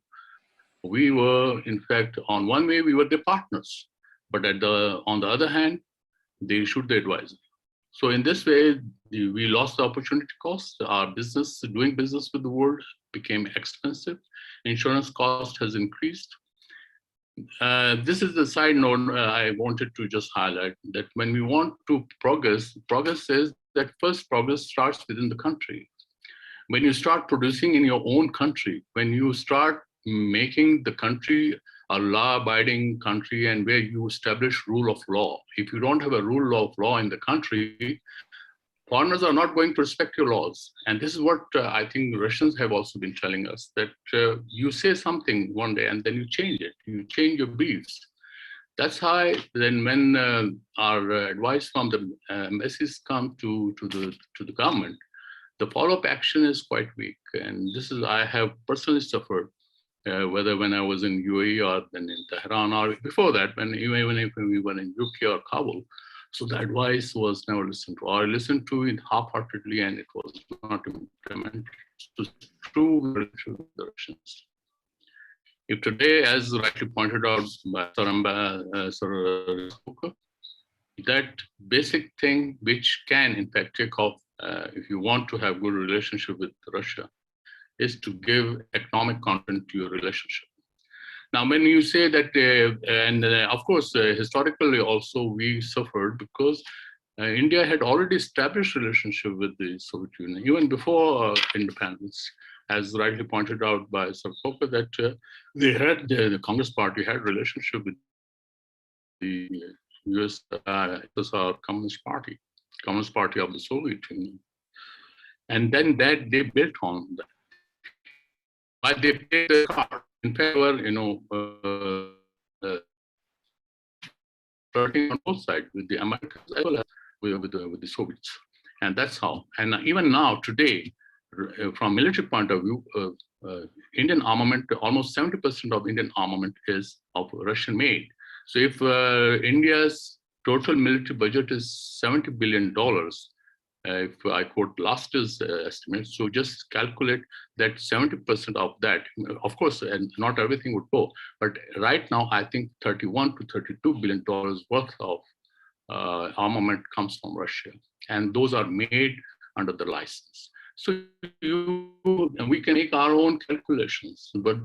We were, in fact, on one way, we were the partners. But on the other hand, they issued the advisory. So in this way, we lost the opportunity cost. Our business, doing business with the world became expensive. Insurance cost has increased. This is the side note I wanted to just highlight, that when we want to progress says that first progress starts within the country. When you start producing in your own country, when you start making the country a law-abiding country and where you establish rule of law. If you don't have a rule of law in the country, foreigners are not going to respect your laws. And this is what I think Russians have also been telling us, that you say something one day and then you change it. You change your beliefs. That's how then when our advice from the embassies come to the government, the follow-up action is quite weak. And this is, I have personally suffered, whether when I was in UAE or then in Tehran or before that, even if we were in UK or Kabul. So the advice was never listened to, or listened to it half-heartedly, and it was not implemented. So it's true with the Russians. If today, as rightly pointed out by Sir Riaz Khokar, that basic thing which can in fact take off if you want to have good relationship with Russia is to give economic content to your relationship. Now, when you say that, of course, historically also we suffered because India had already established relationship with the Soviet Union, even before independence, as rightly pointed out by Sir Khokar, that they had, the Congress Party had relationship with the USSR Communist Party of the Soviet Union. And then that they built on that. But they played the card in favor, flirting on both sides with the Americans as well as with the Soviets. And that's how. And even now, today, from military point of view, Indian armament, almost 70% of Indian armament is of Russian made. So if India's total military budget is $70 billion, if I quote last year's estimate, so just calculate that 70% of that, of course, and not everything would go, but right now I think $31 to $32 billion worth of armament comes from Russia, and those are made under the license. So we can make our own calculations, but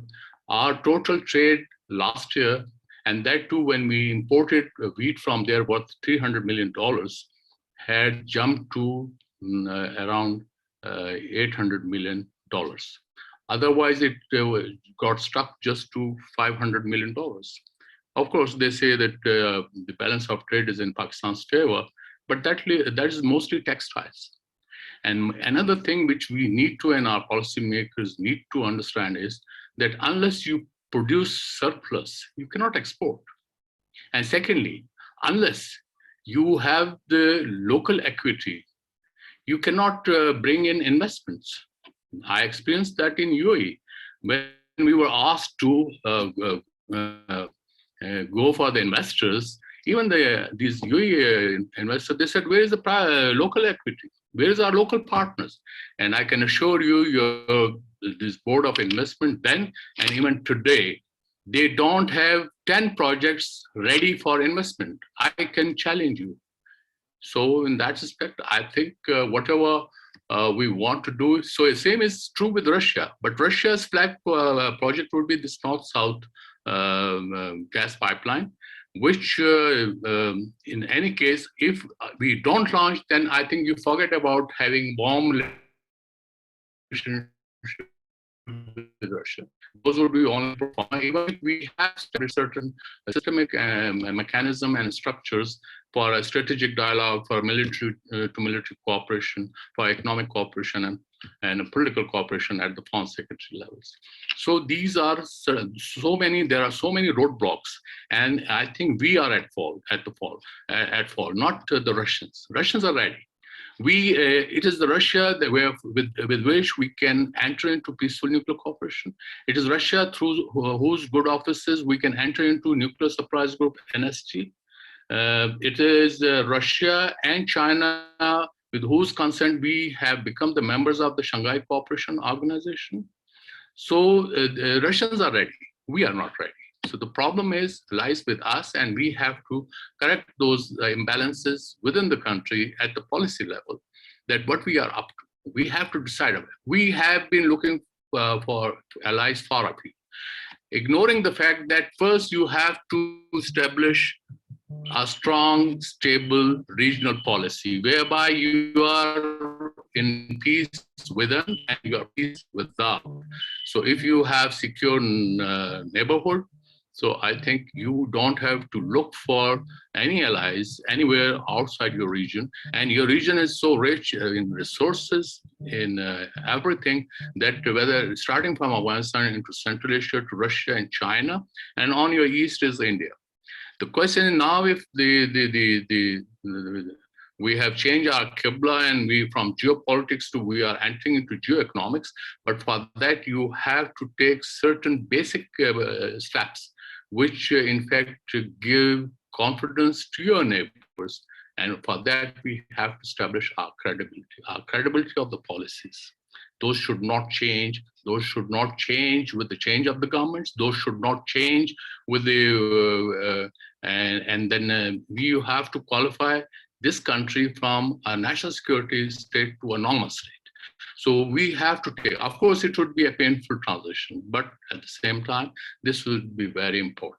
our total trade last year, and that too when we imported wheat from there worth $300 million, had jumped to around $800 million. Otherwise, it got stuck just to $500 million. Of course, they say that the balance of trade is in Pakistan's favor, but that is mostly textiles. And another thing which we need to, and our policymakers need to understand, is that unless you produce surplus, you cannot export. And secondly, unless you have the local equity, you cannot bring in investments. I experienced that in UAE when we were asked to go for the investors. Even these UAE investors, they said, where is the local equity? Where is our local partners? And I can assure you, this board of investment then and even today, they don't have 10 projects ready for investment. I can challenge you. So in that respect, I think whatever we want to do, so the same is true with Russia, but Russia's flag project would be this north-south gas pipeline, which in any case, if we don't launch, then I think you forget about having warm relationship with Russia. Those would be only performing. Even if we have certain systemic mechanism and structures for a strategic dialogue, for military to military cooperation, for economic cooperation and political cooperation at the foreign secretary levels. So these are so many. There are so many roadblocks, and I think we are at fault, not the Russians. Russians are ready. It is the Russia that with which we can enter into peaceful nuclear cooperation. It is Russia through whose good offices we can enter into nuclear surprise group NSG. It is Russia and China with whose consent we have become the members of the Shanghai Cooperation Organization. So the Russians are ready. We are not ready. So the problem lies with us, and we have to correct those imbalances within the country at the policy level, that what we are up to. We have to decide on it. We have been looking for allies far afield, ignoring the fact that first you have to establish a strong, stable regional policy whereby you are in peace within and you are peace without. So if you have secure neighborhood, so I think you don't have to look for any allies anywhere outside your region. And your region is so rich in resources, in everything, that whether starting from Afghanistan into Central Asia to Russia and China, and on your east is India. The question is now if we have changed our Qibla and we from geopolitics to we are entering into geoeconomics, but for that you have to take certain basic steps which in fact give confidence to your neighbors. And for that, we have to establish our credibility of the policies. Those should not change. Those should not change with the change of the governments. Those should not change with the, and then we have to qualify this country from a national security state to a normal state. So we have to take, of course, it would be a painful transition, but at the same time, this will be very important.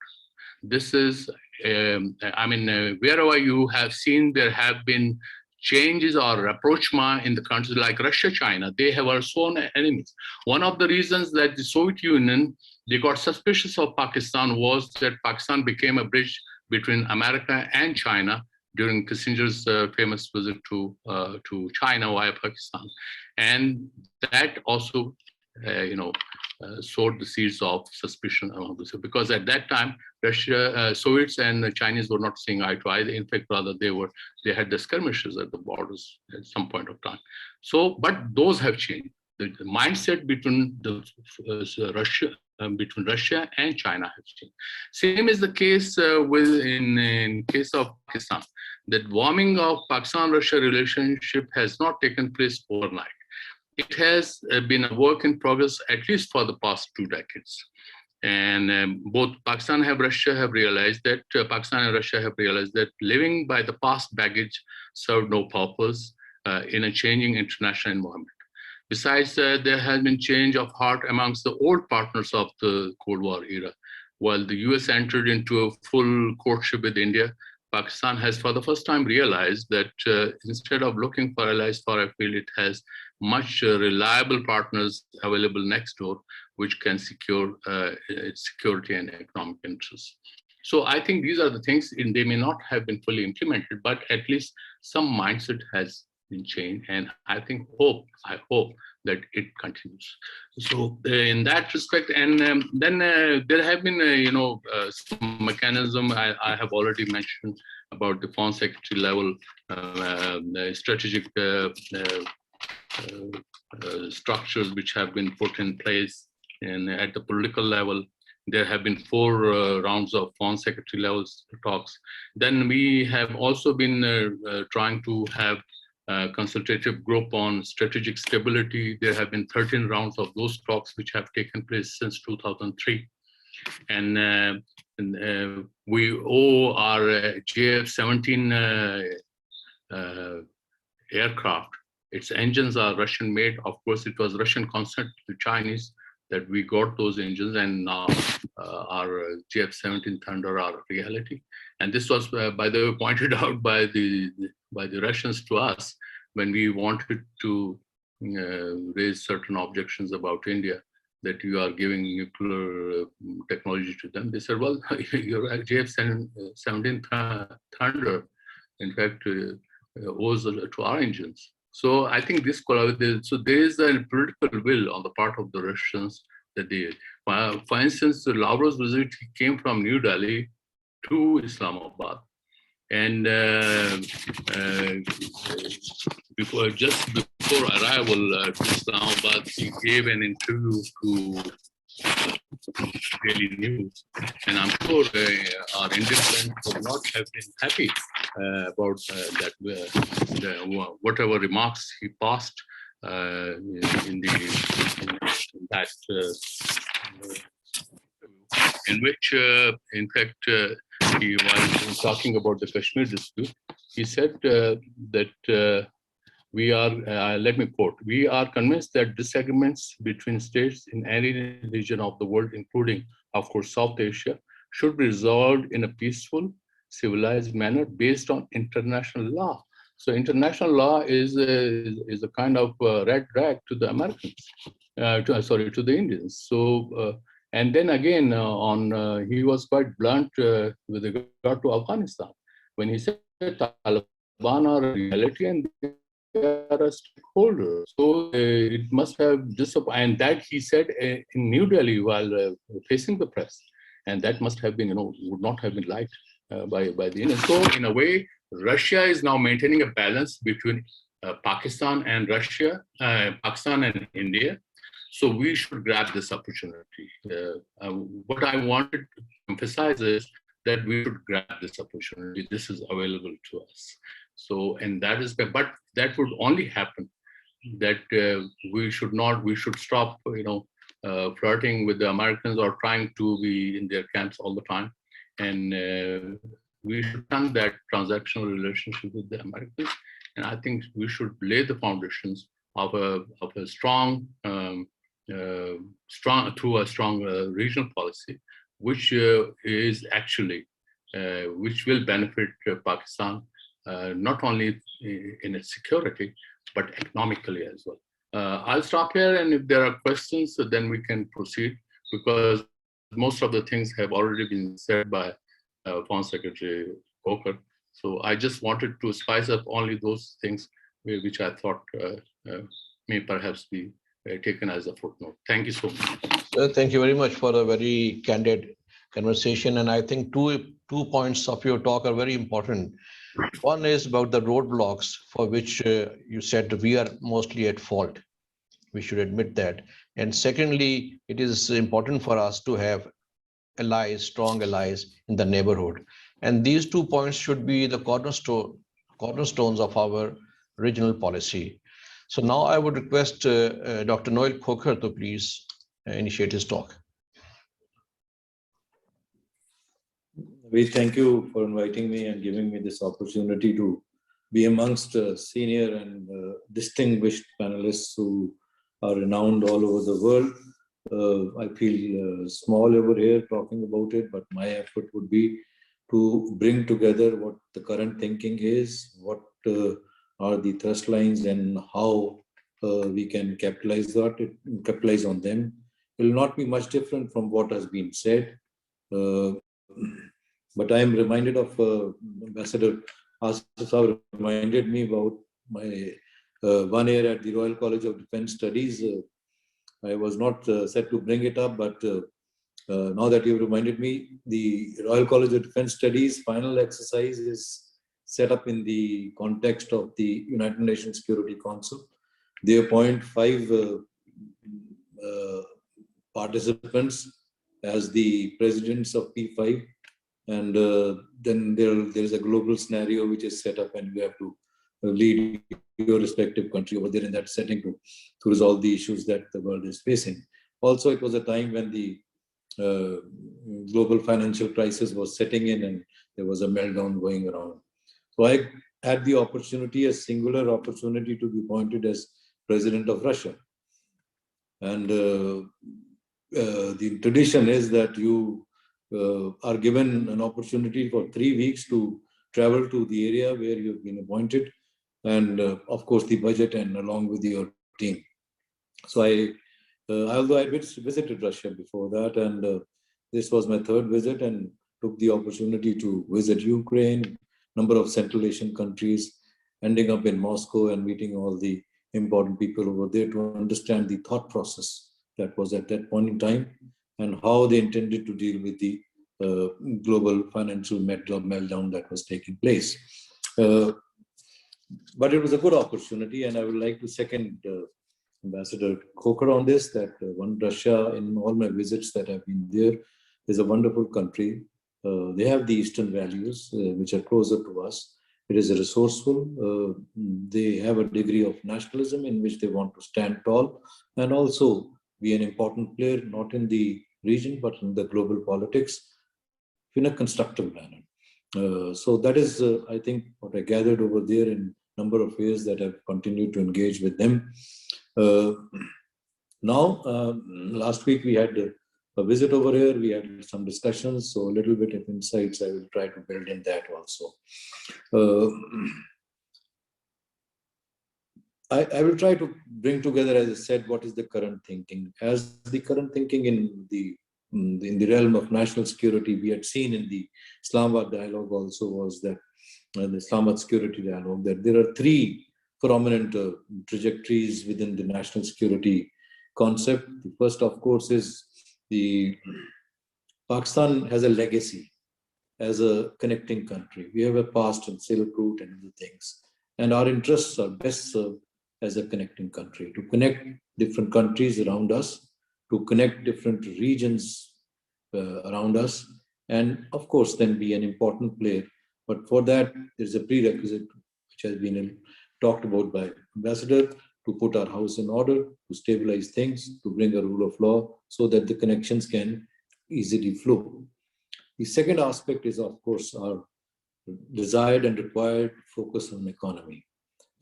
This is, wherever you have seen there have been changes or rapprochement in the countries like Russia, China, they have our own enemies. One of the reasons that the Soviet Union, they got suspicious of Pakistan was that Pakistan became a bridge between America and China during Kissinger's famous visit to China via Pakistan. And that also, sowed the seeds of suspicion among the, because at that time, Russia, Soviets and the Chinese were not seeing eye to eye. In fact, rather they had the skirmishes at the borders at some point of time. So, but those have changed. The mindset between Russia and China has changed. Same is the case in case of Pakistan. That warming of Pakistan-Russia relationship has not taken place overnight. It has been a work in progress at least for the past 2 decades. And both Pakistan and Russia have realized that living by the past baggage served no purpose in a changing international environment. Besides, there has been change of heart amongst the old partners of the Cold War era. While the US entered into a full courtship with India, Pakistan has for the first time realized that instead of looking for allies far afield, it has much reliable partners available next door, which can secure its security and economic interests. So I think these are the things, and they may not have been fully implemented, but at least some mindset has been changed, and I hope that it continues. So in that respect, and then there have been some mechanism I have already mentioned about the foreign secretary level strategic structures which have been put in place. And at the political level, there have been 4 rounds of foreign secretary levels talks. Then we have also been trying to have a consultative group on strategic stability. There have been 13 rounds of those talks which have taken place since 2003. And we owe our JF-17 aircraft. Its engines are Russian made. Of course, it was Russian consent to Chinese that we got those engines, and now our JF-17 Thunder are a reality. And this was, by the way, pointed out by the Russians to us when we wanted to raise certain objections about India, that you are giving nuclear technology to them. They said, well, your JF-17 Thunder, in fact, owes to our engines. So I think this, so there is a political will on the part of the Russians that they, for instance, Lavrov's visit, he came from New Delhi to Islamabad. And just before arrival to Islamabad, he gave an interview to Daily News, and I'm sure our Indian friends would not have been happy about that. Whatever remarks he passed in that in which, in fact, he was talking about the Kashmir dispute. He said that we are, let me quote, we are convinced that disagreements between states in any region of the world, including, of course, South Asia, should be resolved in a peaceful, civilized manner based on international law. So international law is a kind of red rag to the Americans, to the Indians. So, and then again, he was quite blunt with regard to Afghanistan when he said Taliban are a reality and they are a stakeholder. So it must have disappointed, and that he said in New Delhi while facing the press, and that must have been, would not have been liked by the Indians. So in a way, Russia is now maintaining a balance between Pakistan and Russia, Pakistan and India. So we should grab this opportunity. What I wanted to emphasize is that we should grab this opportunity. This is available to us. So, and that is, but that would only happen that we should stop, flirting with the Americans or trying to be in their camps all the time. And we should end that transactional relationship with the Americans. And I think we should lay the foundations of a strong, through a strong regional policy, which is actually, which will benefit Pakistan, not only in its security, but economically as well. I'll stop here, and if there are questions, so then we can proceed, because most of the things have already been said by Foreign Secretary Khokar. So I just wanted to spice up only those things which I thought may perhaps be taken as a footnote. Thank you so much. Thank you very much for a very candid conversation. And I think two points of your talk are very important. One is about the roadblocks for which you said we are mostly at fault. We should admit that. And secondly, it is important for us to have allies, strong allies in the neighborhood. And these 2 points should be the cornerstones of our regional policy. So now I would request Dr. Noel Khokar to please initiate his talk. We thank you for inviting me and giving me this opportunity to be amongst senior and distinguished panelists who are renowned all over the world. I feel small over here talking about it, but my effort would be to bring together what the current thinking is, what are the thrust lines, and how we can capitalize on them. It will not be much different from what has been said. But I am reminded of Ambassador Asif reminded me about my 1 year at the Royal College of Defence Studies. I was not set to bring it up, but now that you've reminded me, the Royal College of Defence Studies final exercise is set up in the context of the United Nations Security Council. They appoint 5 participants as the presidents of P5, and then there is a global scenario which is set up, and you have to lead your respective country over there in that setting to resolve the issues that the world is facing. Also, it was a time when the global financial crisis was setting in and there was a meltdown going around. So I had the opportunity, a singular opportunity, to be appointed as president of Russia. And the tradition is that you are given an opportunity for 3 weeks to travel to the area where you've been appointed, and of course the budget, and along with your team. So although I visited Russia before that, and this was my 3rd visit, and took the opportunity to visit Ukraine, number of Central Asian countries, ending up in Moscow and meeting all the important people over there to understand the thought process that was at that point in time, and how they intended to deal with the global financial meltdown that was taking place. But it was a good opportunity, and I would like to second Ambassador Khokar on this, that Russia, in all my visits that have been there, is a wonderful country. They have the Eastern values, which are closer to us. It is resourceful. They have a degree of nationalism in which they want to stand tall and also be an important player, not in the region, but in the global politics in a constructive manner. So that is, I think, what I gathered over there in a number of ways that I've continued to engage with them. Now, last week we had a visit over here. We had some discussions, so a little bit of insights I will try to build in that also. I will try to bring together, as I said, what is the current thinking. As the current thinking in the realm of national security, we had seen in the Islamabad dialogue also was that, the Islamabad security dialogue, that there are 3 prominent trajectories within the national security concept. The first, of course, is the Pakistan has a legacy as a connecting country. We have a past in Silk Route and other things, and our interests are best served as a connecting country, to connect different countries around us, to connect different regions around us, and of course then be an important player. But for that, there's a prerequisite which has been talked about by Ambassador, to put our house in order, to stabilize things, to bring a rule of law so that the connections can easily flow. The second aspect is, of course, our desired and required focus on economy.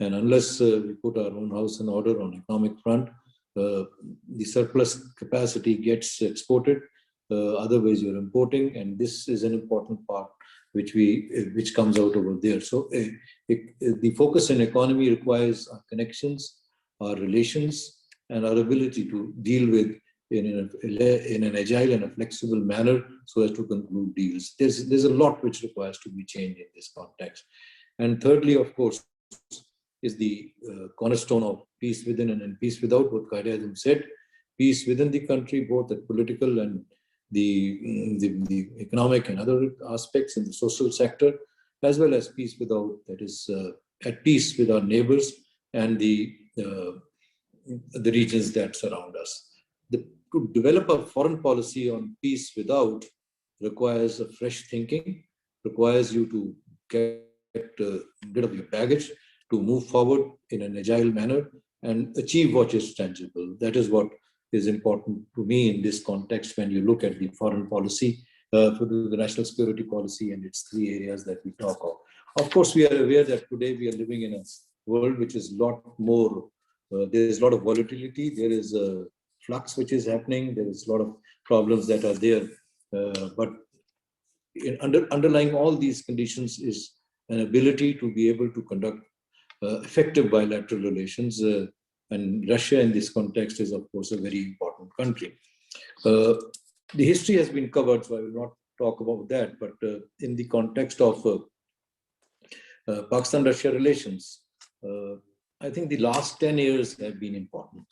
And unless we put our own house in order on economic front, the surplus capacity gets exported, otherwise you're importing, and this is an important part which comes out over there. So the focus on economy requires our connections, our relations, and our ability to deal with in an agile and a flexible manner so as to conclude deals. There's a lot which requires to be changed in this context. And thirdly, of course, is the cornerstone of peace within and peace without, what Qaeda said. Peace within the country, both the political and the economic and other aspects in the social sector, as well as peace without, that is at peace with our neighbors and the regions that surround us. To develop a foreign policy on peace without requires a fresh thinking, requires you to get rid of your baggage, to move forward in an agile manner and achieve what is tangible. That is what is important to me in this context when you look at the foreign policy, for the national security policy and its 3 areas that we talk of. Of course, we are aware that today we are living in a world which is a lot more, there is a lot of volatility, there is a flux which is happening, there is a lot of problems that are there. But underlying all these conditions is an ability to be able to conduct effective bilateral relations. And Russia in this context is, of course, a very important country. The history has been covered, so I will not talk about that. But in the context of Pakistan-Russia relations, I think the last 10 years have been important.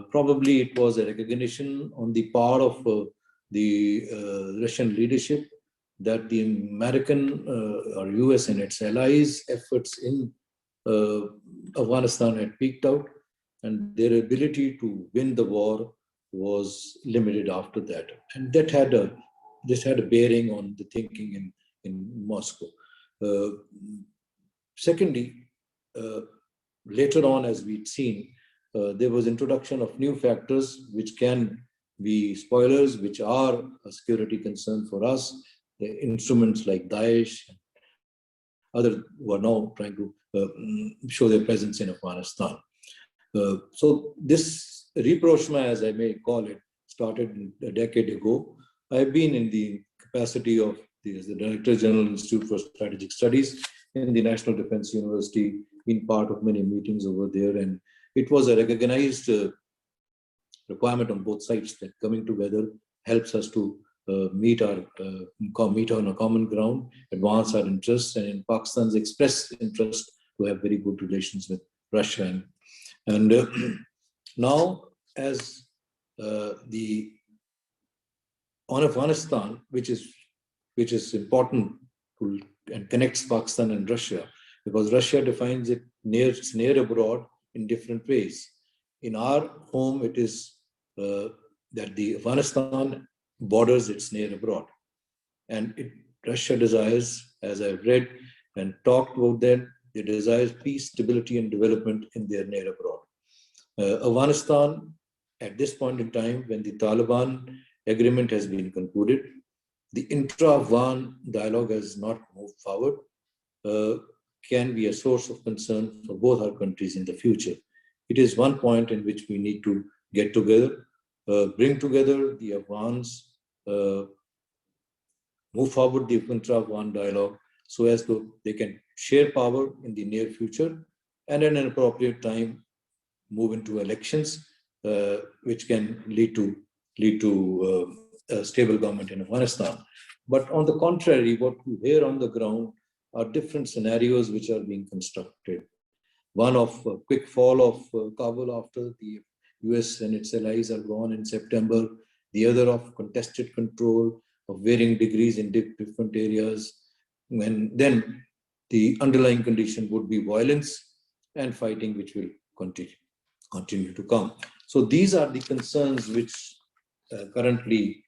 Probably it was a recognition on the part of the Russian leadership that the American or US and its allies' efforts in Afghanistan had peaked out, and their ability to win the war was limited after that. And that had a bearing on the thinking in Moscow. Secondly, later on, as we'd seen, there was introduction of new factors which can be spoilers, which are a security concern for us. The instruments like Daesh, others who are now trying to show their presence in Afghanistan. So this rapprochement, as I may call it, started a decade ago. I've been in the capacity of the Director General Institute for Strategic Studies in the National Defense University, been part of many meetings over there, and it was a recognized requirement on both sides that coming together helps us to meet on a common ground, advance our interests, and in Pakistan's express interest to have very good relations with Russia. And now, as on Afghanistan, which is important to and connects Pakistan and Russia, because Russia defines it near abroad in different ways. In our home, it is that the Afghanistan borders its near abroad, and Russia desires, as I've read and talked about that, they desire peace, stability, and development in their near abroad. Afghanistan, at this point in time, when the Taliban agreement has been concluded, the intra-Afghan dialogue has not moved forward, can be a source of concern for both our countries in the future. It is one point in which we need to get together, bring together the Afghans, move forward the intra-Afghan dialogue so as to they can share power in the near future, and at an appropriate time move into elections, which can lead to a stable government in Afghanistan. But on the contrary, what we hear on the ground are different scenarios which are being constructed. One of a quick fall of Kabul after the US and its allies are gone in September, the other of contested control of varying degrees in different areas. And then the underlying condition would be violence and fighting, which will continue to come. So these are the concerns which currently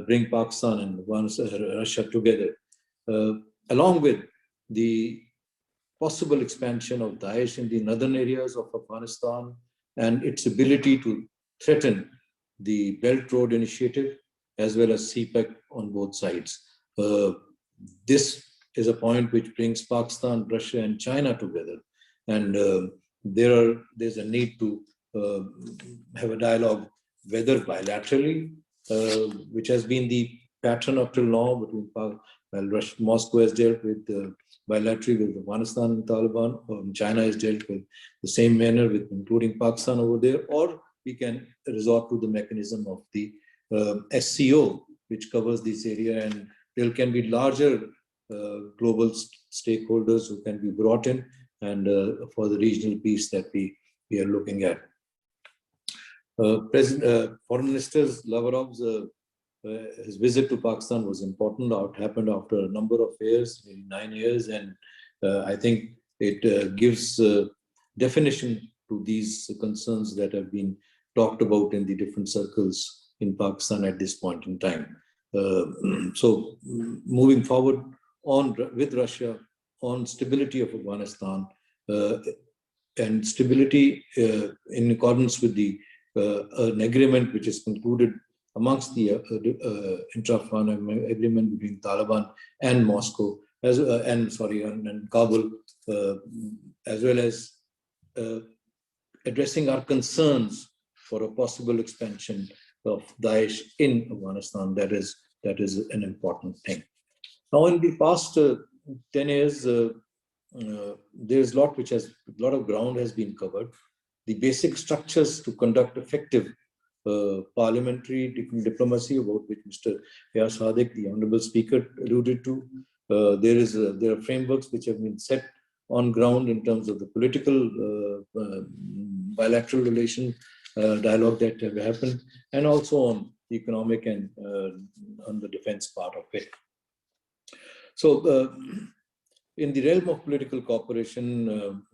bring Pakistan and Russia together, along with the possible expansion of Daesh in the northern areas of Afghanistan and its ability to threaten the Belt Road Initiative as well as CPEC on both sides. This is a point which brings Pakistan, Russia, and China together. And there's a need to have a dialogue, whether bilaterally, which has been the pattern up till now between Moscow has dealt with bilaterally with Afghanistan and Taliban, China has dealt with the same manner with including Pakistan over there, or we can resort to the mechanism of the SCO, which covers this area, and there can be larger global stakeholders who can be brought in and for the regional peace that we are looking at. Foreign Minister Lavrov's his visit to Pakistan was important. It happened after a number of years, maybe 9 years, and I think it gives definition to these concerns that have been talked about in the different circles in Pakistan at this point in time. So moving forward with Russia on stability of Afghanistan and stability in accordance with the an agreement which is concluded amongst the intra-Afghan agreement between Taliban and Moscow, and Kabul, as well as addressing our concerns for a possible expansion of Daesh in Afghanistan. That is an important thing. Now, in the past 10 years, there's a lot of ground has been covered. The basic structures to conduct effective parliamentary diplomacy, about which Mr. Ayaz Sadiq, the Honorable Speaker, alluded to. There are frameworks which have been set on ground in terms of the political bilateral relation dialogue that have happened, and also on the economic and on the defense part of it. So in the realm of political cooperation,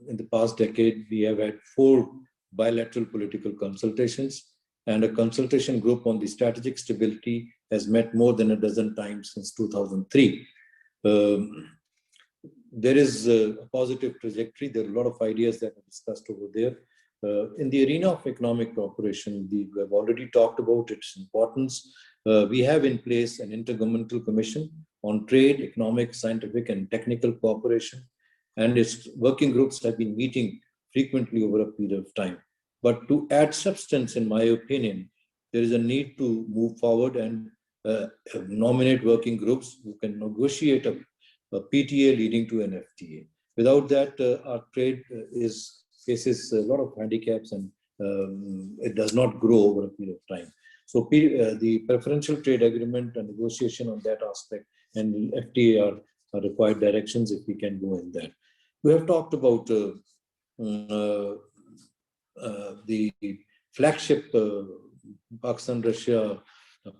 in the past decade, we have had 4 bilateral political consultations, and a consultation group on the strategic stability has met more than a dozen times since 2003. There is a positive trajectory. There are a lot of ideas that are discussed over there. In the arena of economic cooperation, we have already talked about its importance. We have in place an intergovernmental commission on trade, economic, scientific, and technical cooperation, and its working groups have been meeting frequently over a period of time. But to add substance, in my opinion, there is a need to move forward and nominate working groups who can negotiate a PTA leading to an FTA. Without that, our trade faces a lot of handicaps, and it does not grow over a period of time. So the preferential trade agreement and negotiation on that aspect and FTA are required directions if we can go in that. We have talked about the flagship Pakistan-Russia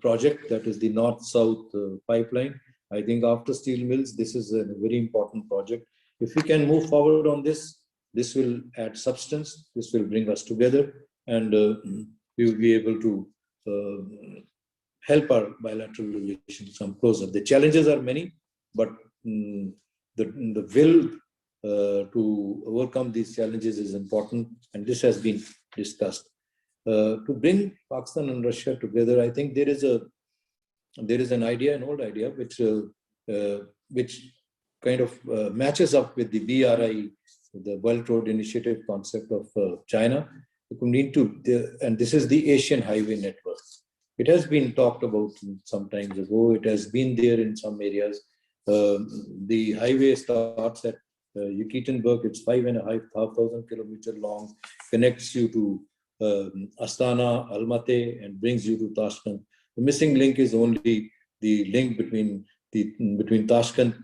project, that is the North-South pipeline. I think after steel mills, this is a very important project. If we can move forward on this, this will add substance, this will bring us together, and we will be able to help our bilateral relations come closer. The challenges are many, but the will to overcome these challenges is important, and this has been discussed. To bring Pakistan and Russia together, I think there is an idea, an old idea, which kind of matches up with the BRI, the Belt Road Initiative concept of China. We need to, and this is the Asian Highway Network. It has been talked about some times ago. It has been there in some areas. The highway starts at Yekaterinburg. It's 5,500 kilometers long, connects you to Astana, Almaty, and brings you to Tashkent. The missing link is only the link between Tashkent,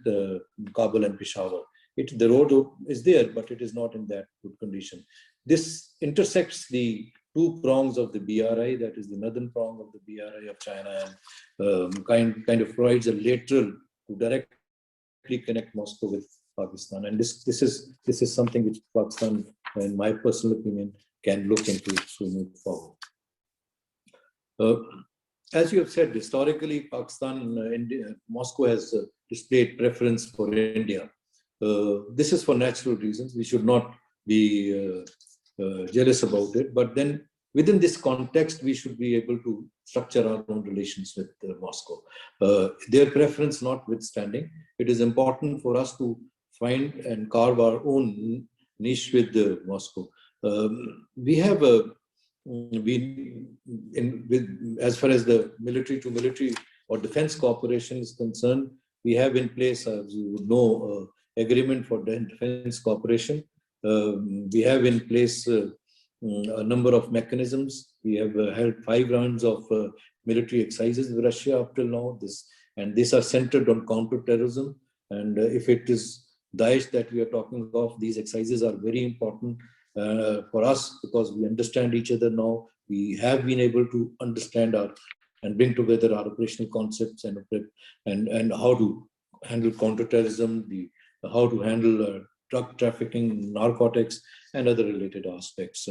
Kabul, and Peshawar. The road is there, but it is not in that good condition. This intersects the 2 prongs of the BRI, that is the northern prong of the BRI of China, and kind of provides a lateral to directly connect Moscow with Pakistan. And this is something which Pakistan, in my personal opinion, can look into to move forward. As you have said, historically, Moscow has displayed preference for India. This is for natural reasons. We should not be jealous about it. But then within this context, we should be able to structure our own relations with Moscow. Their preference notwithstanding, it is important for us to find and carve our own niche with Moscow. We have as far as the military to military or defense cooperation is concerned, we have in place, as you would know, agreement for defense cooperation. We have in place a number of mechanisms. We have held 5 rounds of military exercises with Russia up till now. And these are centered on counter-terrorism. And if it is Daesh that we are talking of, these exercises are very important for us because we understand each other now. We have been able to understand and bring together our operational concepts and how to handle counterterrorism, how to handle drug trafficking, narcotics, and other related aspects.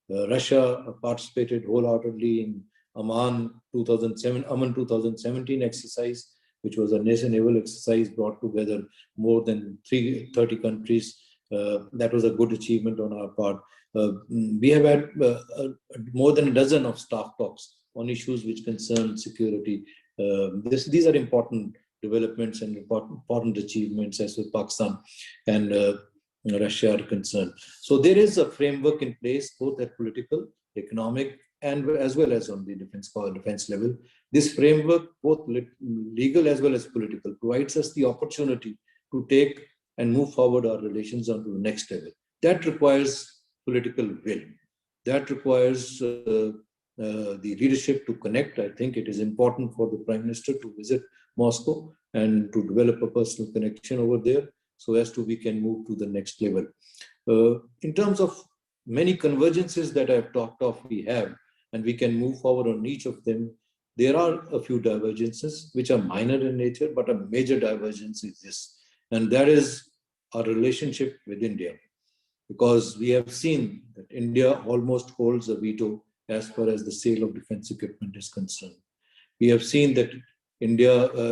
Russia participated wholeheartedly in Amman 2017 exercise, which was a naval exercise, brought together more than 30 countries. That was a good achievement on our part. We have had more than a dozen of staff talks on issues which concern security. These are important developments and important achievements as far as Pakistan and Russia are concerned. So there is a framework in place, both at political, economic, and as well as on the defense level. This framework, both legal as well as political, provides us the opportunity to take and move forward our relations onto the next level. That requires political will. That requires the leadership to connect. I think it is important for the Prime Minister to visit Moscow and to develop a personal connection over there so as to we can move to the next level. In terms of many convergences that I've talked of, we have, and we can move forward on each of them. there are a few divergences which are minor in nature, but a major divergence exists. And that is our relationship with India. Because we have seen that India almost holds a veto as far as the sale of defense equipment is concerned. We have seen that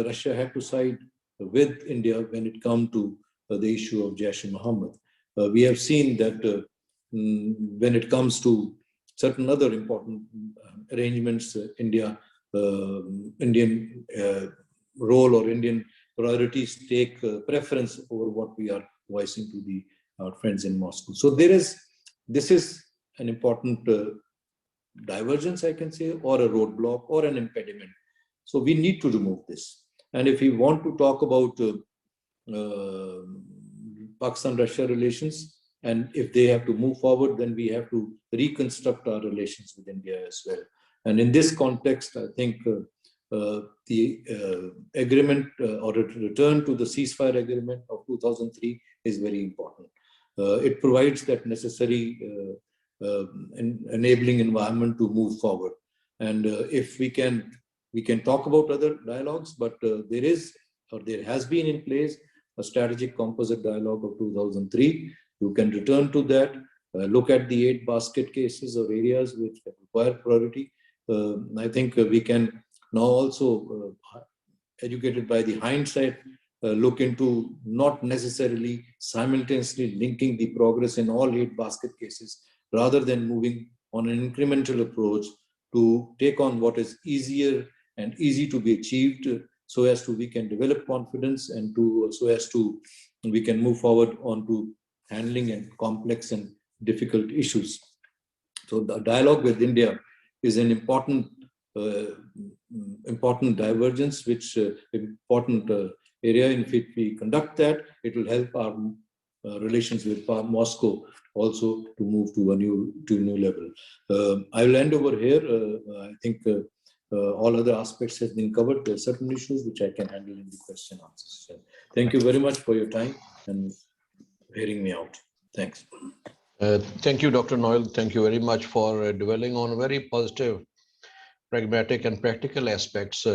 Russia had to side with India when it comes to the issue of Jaish-e-Mohammed. We have seen that when it comes to certain other important arrangements, Indian role or Indian priorities take preference over what we are voicing to our friends in Moscow. So this is an important divergence, I can say, or a roadblock or an impediment. So we need to remove this. And if we want to talk about Pakistan-Russia relations, and if they have to move forward, then we have to reconstruct our relations with India as well. And in this context, I think the agreement or a return to the ceasefire agreement of 2003 is very important. It provides that necessary enabling environment to move forward. And if we can talk about other dialogues, but there has been in place a strategic composite dialogue of 2003. You can return to that, look at the 8 basket cases or areas which require priority. I think we can now also, educated by the hindsight, look into not necessarily simultaneously linking the progress in all 8 basket cases, rather than moving on an incremental approach to take on what is easier and easy to be achieved, so as to we can develop confidence and we can move forward onto handling and complex and difficult issues. So the dialogue with India is an important divergence, important area in which we conduct that. It will help our relations with Moscow also to move to a new level. I will end over here. I think all other aspects have been covered. There are certain issues which I can handle in the question answers. So thank you very much for your time and hearing me out. Thanks. Thank you, Dr. Noel. Thank you very much for dwelling on very positive, pragmatic and practical aspects,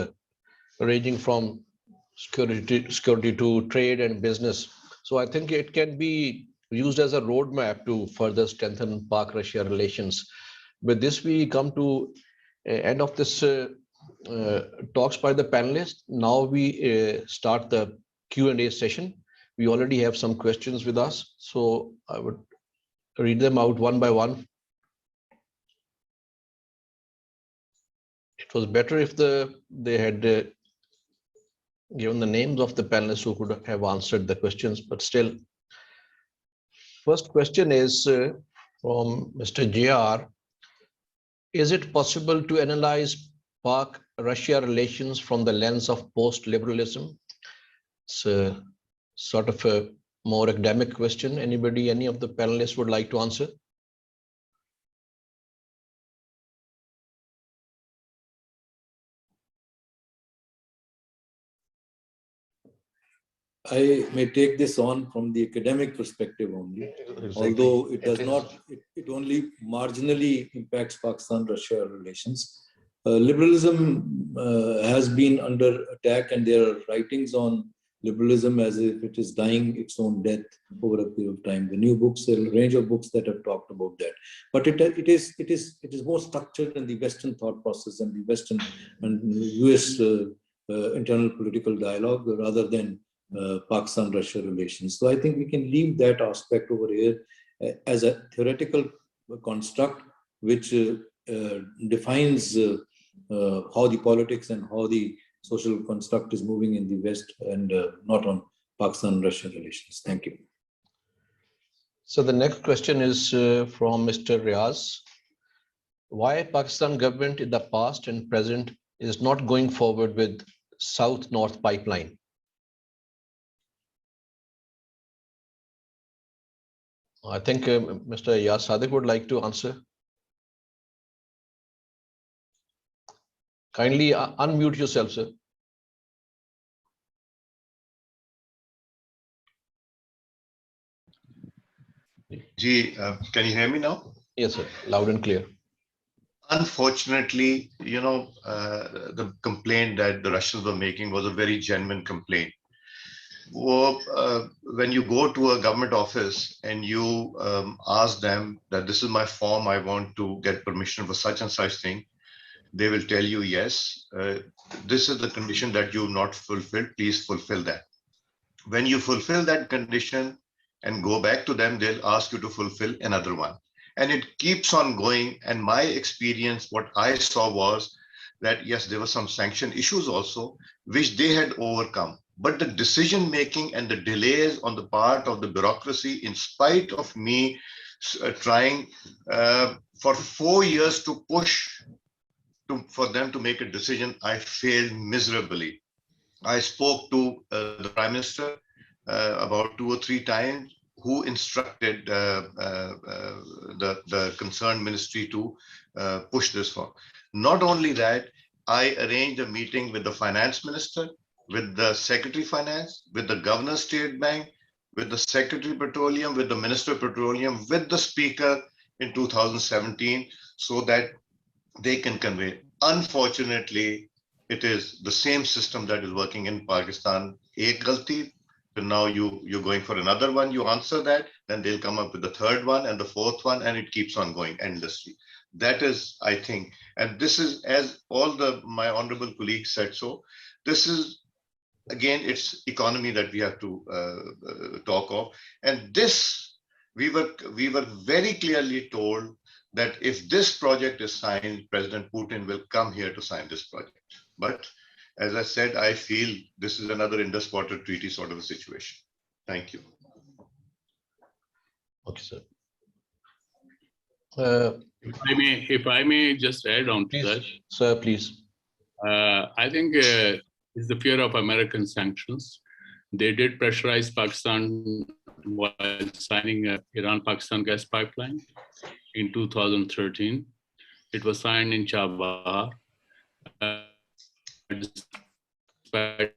ranging from security to trade and business. So I think it can be used as a roadmap to further strengthen Pak-Russia relations. With this, we come to end of this talks by the panelists. Now we start the Q&A session. We already have some questions with us, so I would read them out one by one. It was better if they had given the names of the panelists who could have answered the questions, but still. First question is from Mr. JR. Is it possible to analyze Pak-Russia relations from the lens of post-liberalism? It's a sort of a more academic question. Anybody, any of the panelists would like to answer? I may take this on from the academic perspective only, although it does not, it only marginally impacts Pakistan-Russia relations. Liberalism has been under attack, and there are writings on liberalism as if it is dying its own death over a period of time. The new books, a range of books that have talked about that. But it is more structured in the Western thought process and the Western and US internal political dialogue rather than Pakistan-Russia relations. So I think we can leave that aspect over here as a theoretical construct which defines how the politics and how the social construct is moving in the West, and not on Pakistan-Russia relations. Thank you. So the next question is from Mr. Riaz. Why Pakistan government in the past and present is not going forward with South-North pipeline? I think Mr. Ayaz Sadiq would like to answer. Kindly unmute yourself, sir. Ji, can you hear me now? Yes, sir. Loud and clear. Unfortunately, the complaint that the Russians were making was a very genuine complaint. Well, when you go to a government office and you ask them that this is my form, I want to get permission for such and such thing, they will tell you, yes, this is the condition that you've not fulfilled, please fulfill that. When you fulfill that condition and go back to them, they'll ask you to fulfill another one. And it keeps on going. And my experience, what I saw was that, yes, there were some sanction issues also, which they had overcome. But the decision making and the delays on the part of the bureaucracy, in spite of me trying for 4 years to push for them to make a decision, I failed miserably. I spoke to the Prime Minister about 2 or 3 times, who instructed the concerned ministry to push this for. Not only that, I arranged a meeting with the Finance Minister, with the Secretary Finance, with the Governor State Bank, with the Secretary Petroleum, with the Minister of Petroleum, with the Speaker in 2017, so that they can convey. Unfortunately, it is the same system that is working in Pakistan. Ek galti, so now you're going for another one, you answer that, then they'll come up with the third one and the fourth one, and it keeps on going endlessly. That is, I think, and this is, as all my honorable colleagues said, so this is, again, it's economy that we have to talk of. And this, we were very clearly told that if this project is signed, President Putin will come here to sign this project. But as I said, I feel this is another Indus Water Treaty sort of a situation. Thank you. Okay, sir. If I may just add on to that. Sir, please. I think it's the fear of American sanctions. They did pressurize Pakistan while signing Iran-Pakistan gas pipeline in 2013. It was signed in Chabahar. Despite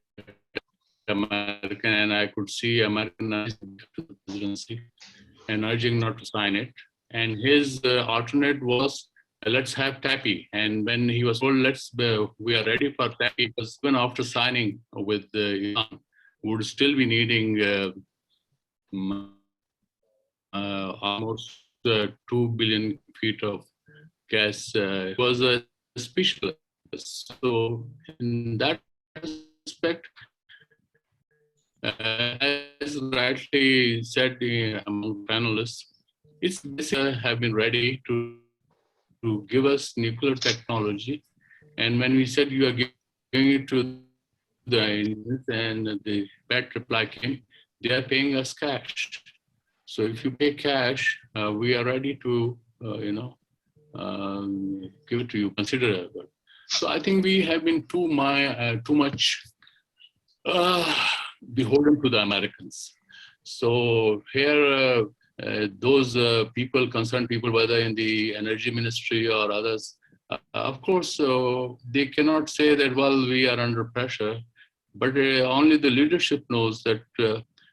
American, and I could see American presidency and urging not to sign it. And his alternate was, let's have TAPI. And when he was told, we are ready for TAPI, because even after signing with Iran, would still be needing almost 2 billion feet of gas. It was a speechless. So in that respect, as rightly said among panelists, it's have been ready to give us nuclear technology. And when we said you are giving it to the Indians, and the bad reply came, they are paying us cash. So if you pay cash, we are ready to, give it to you, consider it. So I think we have been too much beholden to the Americans. So here, those concerned people, whether in the energy ministry or others, of course, they cannot say that, well, we are under pressure, but only the leadership knows that,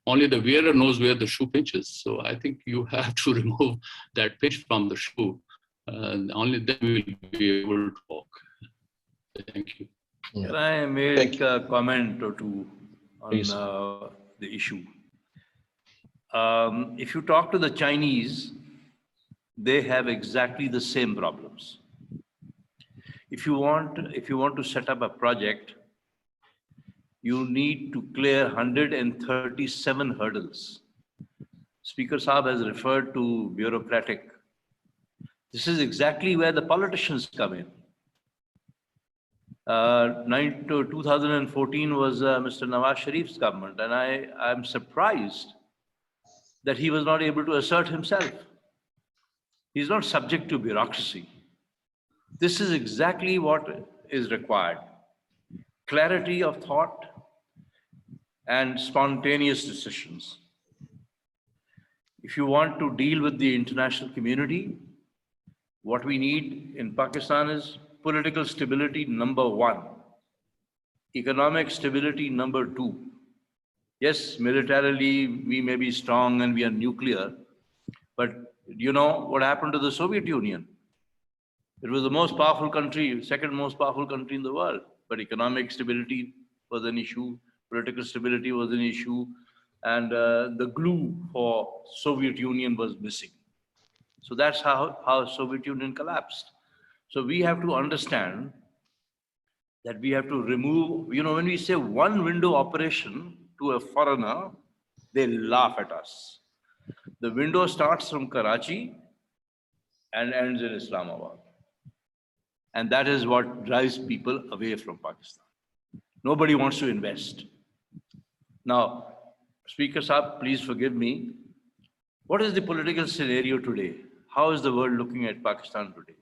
only the wearer knows where the shoe pinches. So I think you have to remove that pinch from the shoe. Only then we will be able to walk. Thank you. Can I make a comment or two on the issue? If you talk to the Chinese, they have exactly the same problems. If you want to set up a project, you need to clear 137 hurdles. Speaker Saab has referred to bureaucratic. This is exactly where the politicians come in. 2014 was Mr. Nawaz Sharif's government, and I'm surprised that he was not able to assert himself. He's not subject to bureaucracy. This is exactly what is required. Clarity of thought and spontaneous decisions. If you want to deal with the international community, what we need in Pakistan is political stability, number 1. Economic stability, number 2. Yes, militarily, we may be strong and we are nuclear, but you know what happened to the Soviet Union? It was the most powerful country, second most powerful country in the world, but economic stability was an issue, political stability was an issue, and the glue for Soviet Union was missing. So that's how Soviet Union collapsed. So we have to understand that we have to remove, when we say one window operation to a foreigner, they laugh at us. The window starts from Karachi and ends in Islamabad. And that is what drives people away from Pakistan. Nobody wants to invest. Now, Speaker Saab, please forgive me. What is the political scenario today? How is the world looking at Pakistan today?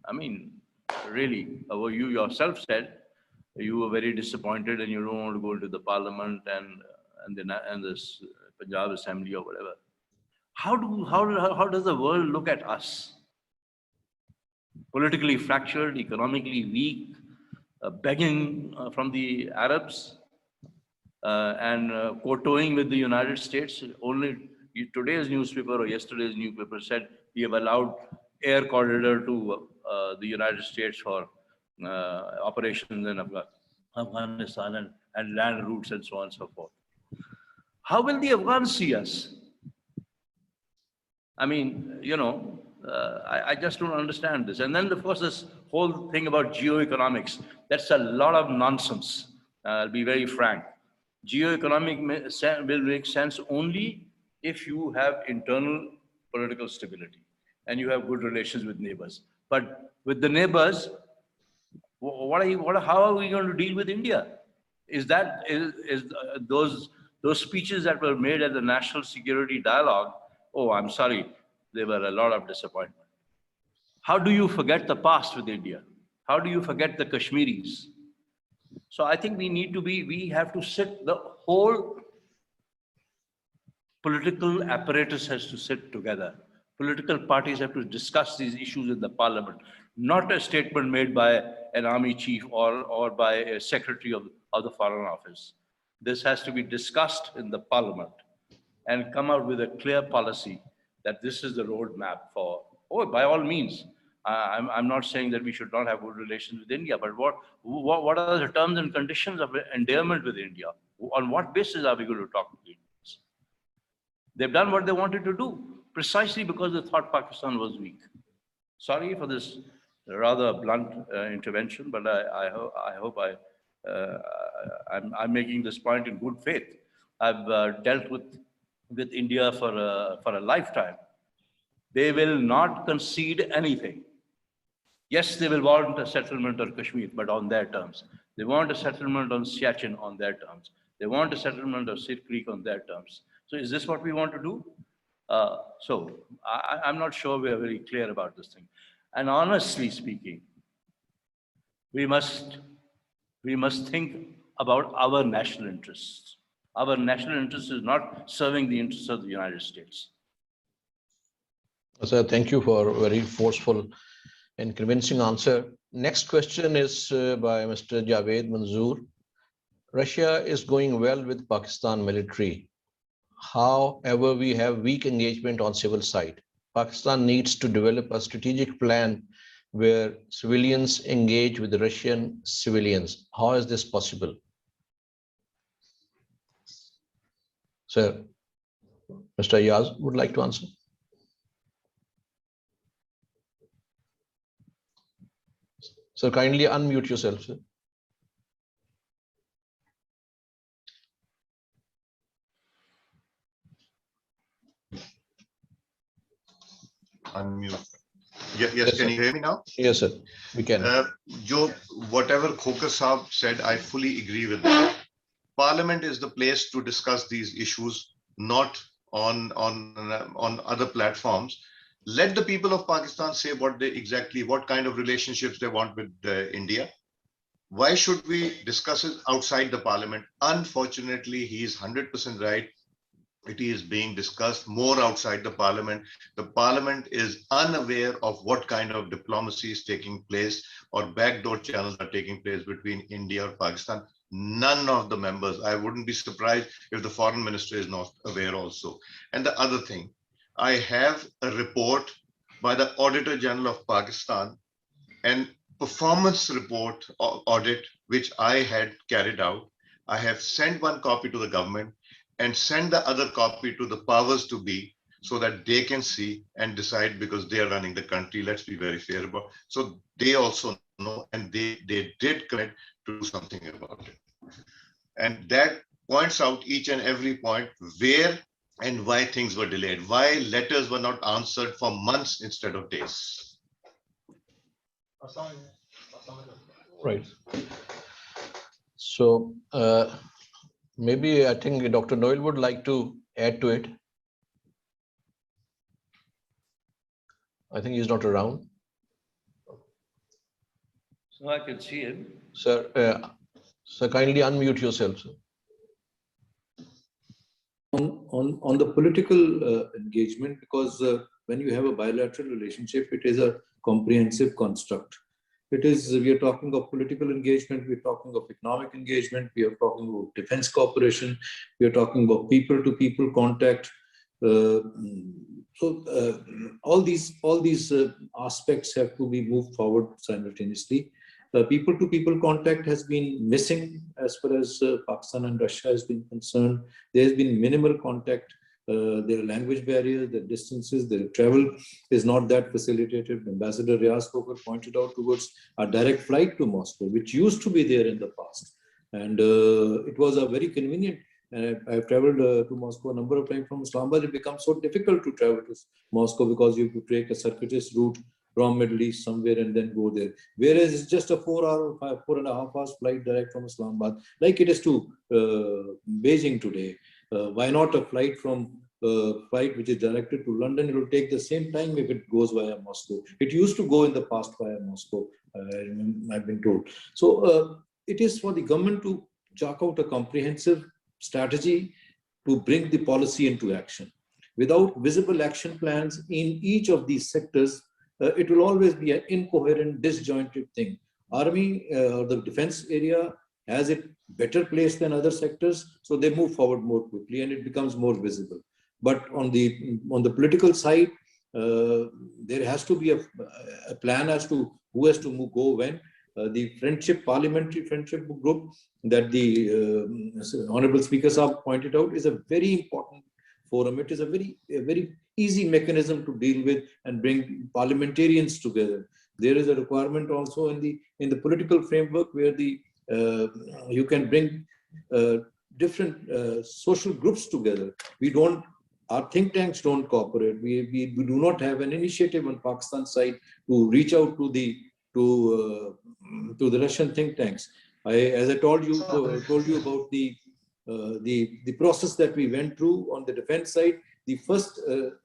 I mean, really, you yourself said you were very disappointed and you don't want to go into the parliament and this Punjab Assembly or whatever. How does the world look at us? Politically fractured, economically weak, begging from the Arabs and kowtowing with the United States. Only today's newspaper or yesterday's newspaper said we have allowed air corridor to the United States for operations in Afghanistan and land routes and so on and so forth. How will the Afghans see us? I mean, I just don't understand this. And then, of course, this whole thing about geoeconomics, that's a lot of nonsense. I'll be very frank. Geoeconomic will make sense only if you have internal political stability and you have good relations with neighbors. But with the neighbors, how are we going to deal with India? Is those speeches that were made at the National Security Dialogue? Oh, I'm sorry, there were a lot of disappointment. How do you forget the past with India? How do you forget the Kashmiris? So I think we have to sit, the whole political apparatus has to sit together. Political parties have to discuss these issues in the parliament, not a statement made by an army chief or by a secretary of the Foreign Office. This has to be discussed in the parliament and come out with a clear policy that this is the roadmap for, by all means. I'm not saying that we should not have good relations with India, but what are the terms and conditions of endearment with India? On what basis are we going to talk to the Indians? They've done what they wanted to do, precisely because they thought Pakistan was weak. Sorry for this rather blunt intervention, but I hope I'm making this point in good faith. I've dealt with India for a lifetime. They will not concede anything. Yes, they will want a settlement on Kashmir, but on their terms. They want a settlement on Siachen on their terms. They want a settlement of Sir Creek on their terms. So is this what we want to do? So I'm not sure we are very clear about this thing. And honestly speaking, we must think about our national interests. Our national interest is not serving the interests of the United States. Sir, thank you for a very forceful and convincing answer. Next question is by Mr. Javed Manzoor. Russia is going well with Pakistan military. However, we have weak engagement on civil side. Pakistan needs to develop a strategic plan where civilians engage with Russian civilians. How is this possible? Sir, Mr. Ayaz would like to answer. So kindly unmute yourself, sir. Unmute. Yes, can you hear me now? Yes, sir, we can. Whatever Khokar Saab said, I fully agree with that. Parliament is the place to discuss these issues, not on other platforms. Let the people of Pakistan say what kind of relationships they want with India. Why should we discuss it outside the parliament? Unfortunately, he is 100% right. It is being discussed more outside the parliament. The parliament is unaware of what kind of diplomacy is taking place or backdoor channels are taking place between India or Pakistan. None of the members. I wouldn't be surprised if the foreign minister is not aware also. And the other thing, I have a report by the Auditor General of Pakistan, and performance report audit, which I had carried out. I have sent one copy to the government and sent the other copy to the powers to be so that they can see and decide, because they are running the country. Let's be very fair about it. So they also know, and they did commit to do something about it. And that points out each and every point where and why things were delayed, why letters were not answered for months instead of days. Right. So maybe I think Dr. Noel would like to add to it. I think he's not around. So I can see him. Sir, sir, kindly unmute yourself, sir. On the political engagement, because when you have a bilateral relationship, it is a comprehensive construct. We are talking of political engagement, we are talking of economic engagement, we are talking about defense cooperation, we are talking about people-to-people contact. All these aspects have to be moved forward simultaneously. People-to-people contact has been missing as far as Pakistan and Russia has been concerned. There has been minimal contact. There are language barriers, the distances, the travel is not that facilitated. Ambassador Riaz Khokar pointed out towards a direct flight to Moscow, which used to be there in the past. And it was a very convenient. And I've traveled to Moscow a number of times from Islamabad. It becomes so difficult to travel to Moscow because you have to take a circuitous route from Middle East somewhere and then go there. Whereas it's just a 4.5 hours flight direct from Islamabad, like it is to Beijing today. Why not a flight which is directed to London? It will take the same time if it goes via Moscow. It used to go in the past via Moscow, I've been told. So it is for the government to chalk out a comprehensive strategy to bring the policy into action. Without visible action plans in each of these sectors, it will always be an incoherent, disjointed thing. Army or the defense area has it better placed than other sectors, so they move forward more quickly and it becomes more visible. But on the political side, there has to be a plan as to who has to go when. The parliamentary friendship group that the Honorable Speaker Saab pointed out is a very important forum. It is a very easy mechanism to deal with and bring parliamentarians together. There is a requirement also in the political framework where you can bring different social groups together. Our think tanks don't cooperate. We do not have an initiative on Pakistan side to reach out to the Russian think tanks. As I told you about the process that we went through on the defense side. The first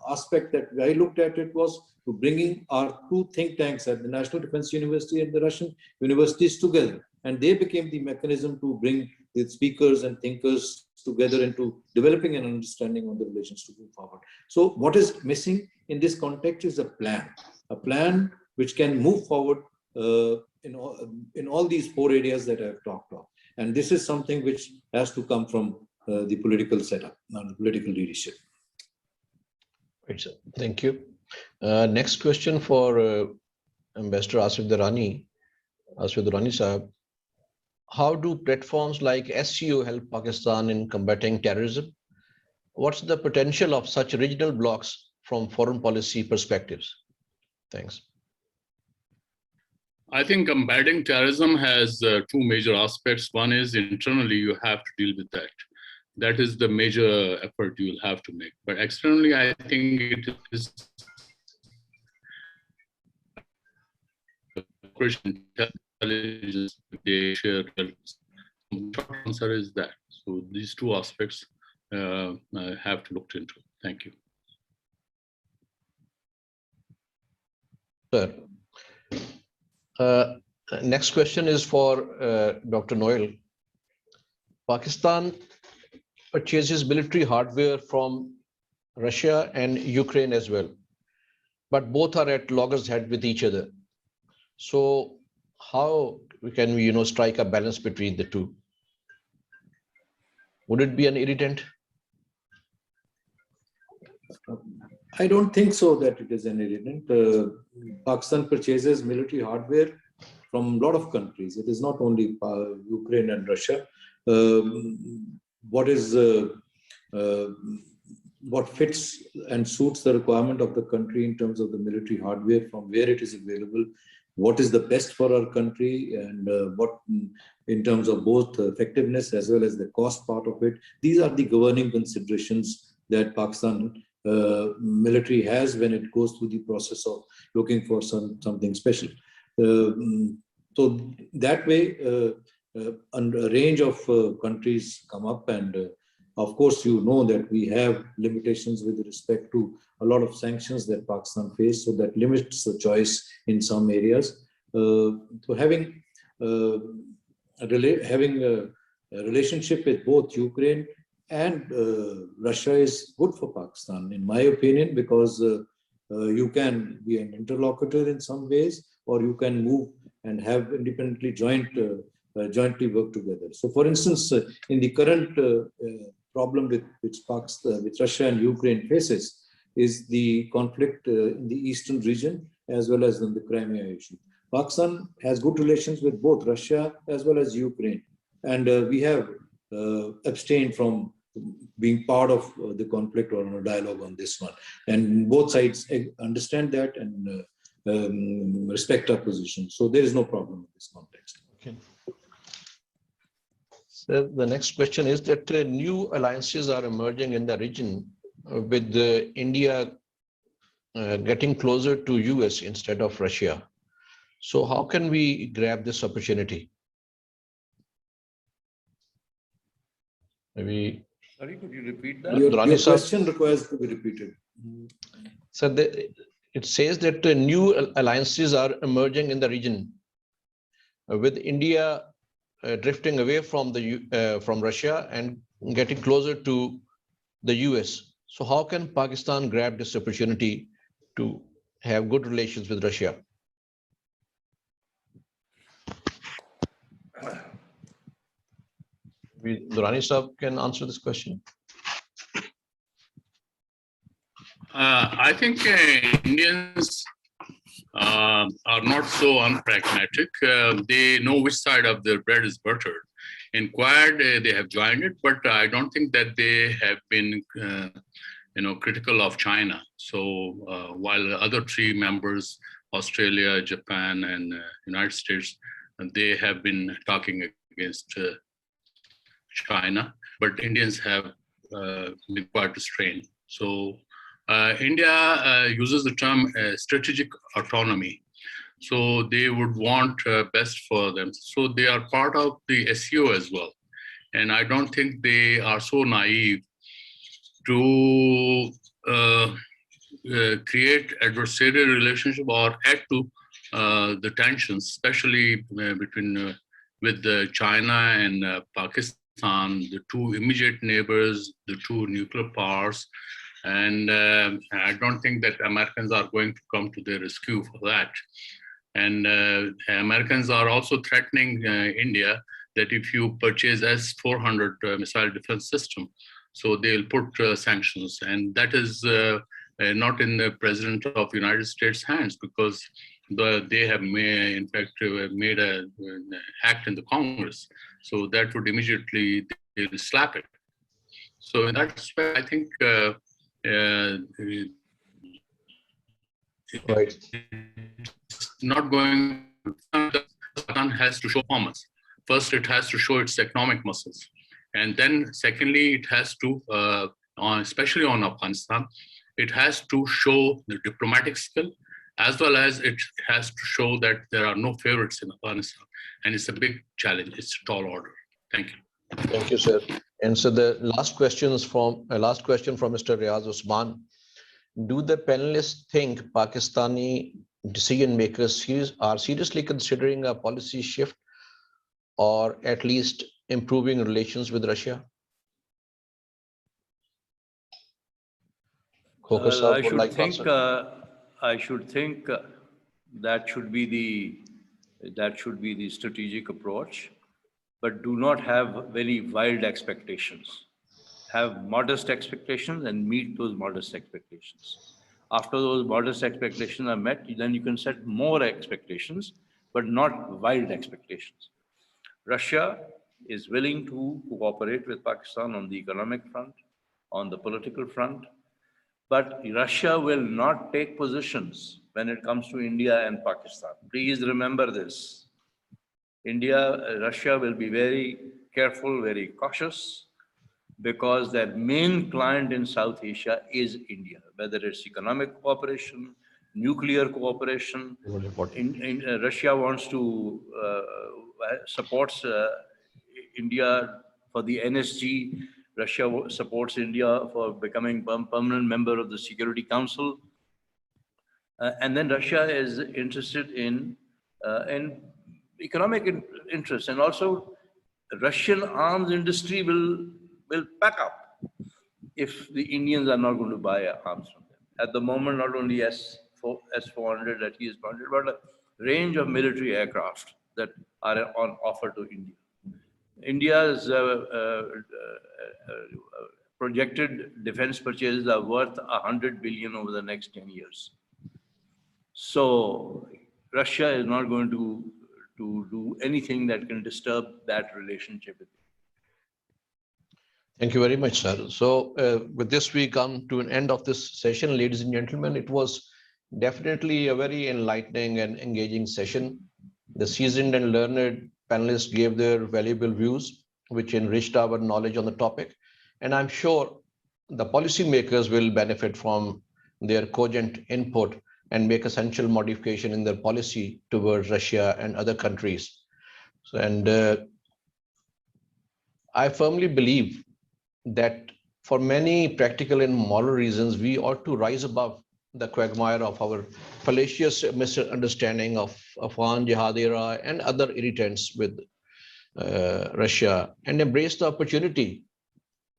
aspect that I looked at it was to bringing our two think tanks at the National Defense University and the Russian universities together. And they became the mechanism to bring the speakers and thinkers together into developing an understanding on the relations to move forward. So what is missing in this context is a plan which can move forward in all these four areas that I've talked of. And this is something which has to come from the political setup, the political leadership. Right, sir. Thank you. Next question for Ambassador Asif Durani Sahab. How do platforms like SCO help Pakistan in combating terrorism? What's the potential of such regional blocs from foreign policy perspectives? Thanks. I think combating terrorism has two major aspects. One is internally, you have to deal with that. That is the major effort you will have to make. But externally, I think it is operation intelligence. They share. Short answer is that. So these two aspects have to look into. Thank you. Sir. Next question is for Dr. Noel. Pakistan purchases military hardware from Russia and Ukraine as well, but both are at loggerheads with each other. So how can we, strike a balance between the two? Would it be an irritant? I don't think so that it is an irritant. Pakistan purchases military hardware from a lot of countries. It is not only Ukraine and Russia. What fits and suits the requirement of the country in terms of the military hardware, from where it is available, what is the best for our country, and what in terms of both effectiveness as well as the cost part of it. These are the governing considerations that Pakistan military has when it goes through the process of looking for something special. So that way, a range of countries come up, and of course, you know that we have limitations with respect to a lot of sanctions that Pakistan faces, so that limits the choice in some areas. So having a relationship with both Ukraine and Russia is good for Pakistan, in my opinion, because you can be an interlocutor in some ways, or you can move and have independently jointly work together. So, for instance, in the current problem with Russia and Ukraine faces is the conflict in the eastern region as well as in the Crimea issue. Pakistan has good relations with both Russia as well as Ukraine, and we have abstained from being part of the conflict or a dialogue on this one. And both sides understand that and respect our position. So there is no problem in this context. Okay. So the next question is that new alliances are emerging in the region with India getting closer to US instead of Russia. So how can we grab this opportunity? Maybe. Sorry, could you repeat that? Your question requires to be repeated. So it says that new alliances are emerging in the region with India drifting away from Russia and getting closer to the US. So how can Pakistan grab this opportunity to have good relations with Russia? Durani Sahab can answer this question. I think Indians are not so unpragmatic. They know which side of their bread is buttered. In Quad, they have joined it, but I don't think that they have been, critical of China. So while the other three members, Australia, Japan, and United States, they have been talking against China, but Indians have been quite restrained. So India uses the term strategic autonomy. So they would want best for them. So they are part of the SEO as well. And I don't think they are so naive to create adversarial relationship or add to the tensions, especially with China and Pakistan, the two immediate neighbors, the two nuclear powers. And I don't think that Americans are going to come to their rescue for that. And Americans are also threatening India that if you purchase S-400 missile defense system, so they'll put sanctions. And that is not in the President of the United States' hands, because they have in fact made an act in the Congress. So that would immediately, they'll slap it. So in that respect, I think Right. Not going, Pakistan has to show performance. First, it has to show its economic muscles. And then secondly, it has to, especially on Afghanistan, it has to show the diplomatic skill, as well as it has to show that there are no favorites in Afghanistan. And it's a big challenge. It's a tall order. Thank you. Thank you, sir. And so the last question from Mr. Riaz Usman. Do the panelists think Pakistani decision makers are seriously considering a policy shift or at least improving relations with Russia? I should think that should be the strategic approach, but do not have very wild expectations. Have modest expectations and meet those modest expectations. After those modest expectations are met, then you can set more expectations, but not wild expectations. Russia is willing to cooperate with Pakistan on the economic front, on the political front, but Russia will not take positions when it comes to India and Pakistan. Please remember this. Russia will be very careful, very cautious, because their main client in South Asia is India, whether it's economic cooperation, nuclear cooperation. Russia wants to supports India for the NSG. Russia supports India for becoming permanent member of the Security Council. And then Russia is interested in economic interests, and also Russian arms industry will pack up if the Indians are not going to buy arms from them. At the moment, not only S-400, T-S-400, but a range of military aircraft that are on offer to India. India's projected defense purchases are worth 100 billion over the next 10 years. So Russia is not going to do anything that can disturb that relationship. Thank you very much, sir. So with this, we come to an end of this session, ladies and gentlemen. It was definitely a very enlightening and engaging session. The seasoned and learned panelists gave their valuable views, which enriched our knowledge on the topic. And I'm sure the policymakers will benefit from their cogent input and make essential modification in their policy towards Russia and other countries. And I firmly believe that for many practical and moral reasons, we ought to rise above the quagmire of our fallacious misunderstanding of Afghan Jihad era and other irritants with Russia, and embrace the opportunity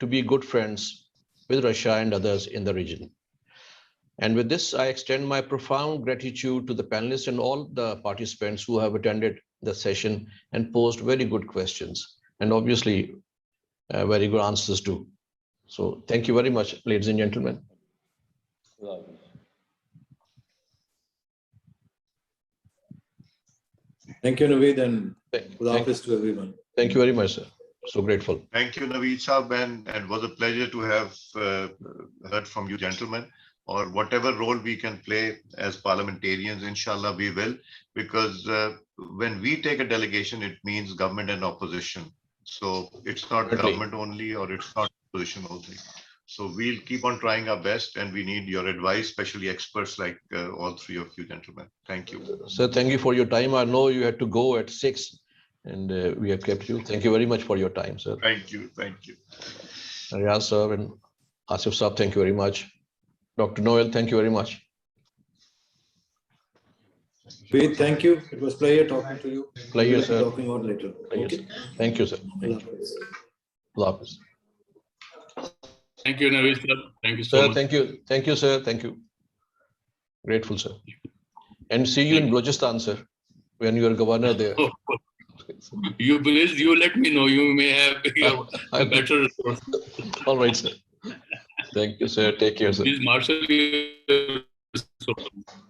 to be good friends with Russia and others in the region. And with this, I extend my profound gratitude to the panelists and all the participants who have attended the session and posed very good questions, and obviously very good answers too. So thank you very much, ladies and gentlemen. Thank you, Naveed, and good afternoon to everyone. Thank you very much, sir. So grateful. Thank you, Naveed Saab, and it was a pleasure to have heard from you gentlemen, or whatever role we can play as parliamentarians, inshallah we will, because when we take a delegation, it means government and opposition. So it's not government only, or it's not opposition only. So we'll keep on trying our best, and we need your advice, especially experts like all three of you gentlemen. Thank you. Sir, thank you for your time. I know you had to go at 6, and we have kept you. Thank you very much for your time, sir. Thank you. Thank you. Riaz sir and Asif Saab, thank you very much. Dr. Noel, thank you very much. Naveed, thank you. It was a pleasure talking to you. Pleasure, sir. Talking about later. Okay. Thank you, sir. Thank you. Allah Hafiz. Thank you, Naveed sir. Thank you so Sir, much. thank you. Thank you, sir. Thank you. Grateful, sir. And see you in Balochistan, sir, when you are governor there. You please, you let me know. You may have your better resource. All right, sir. Thank you, sir. Take care, sir. Please marshal your resources.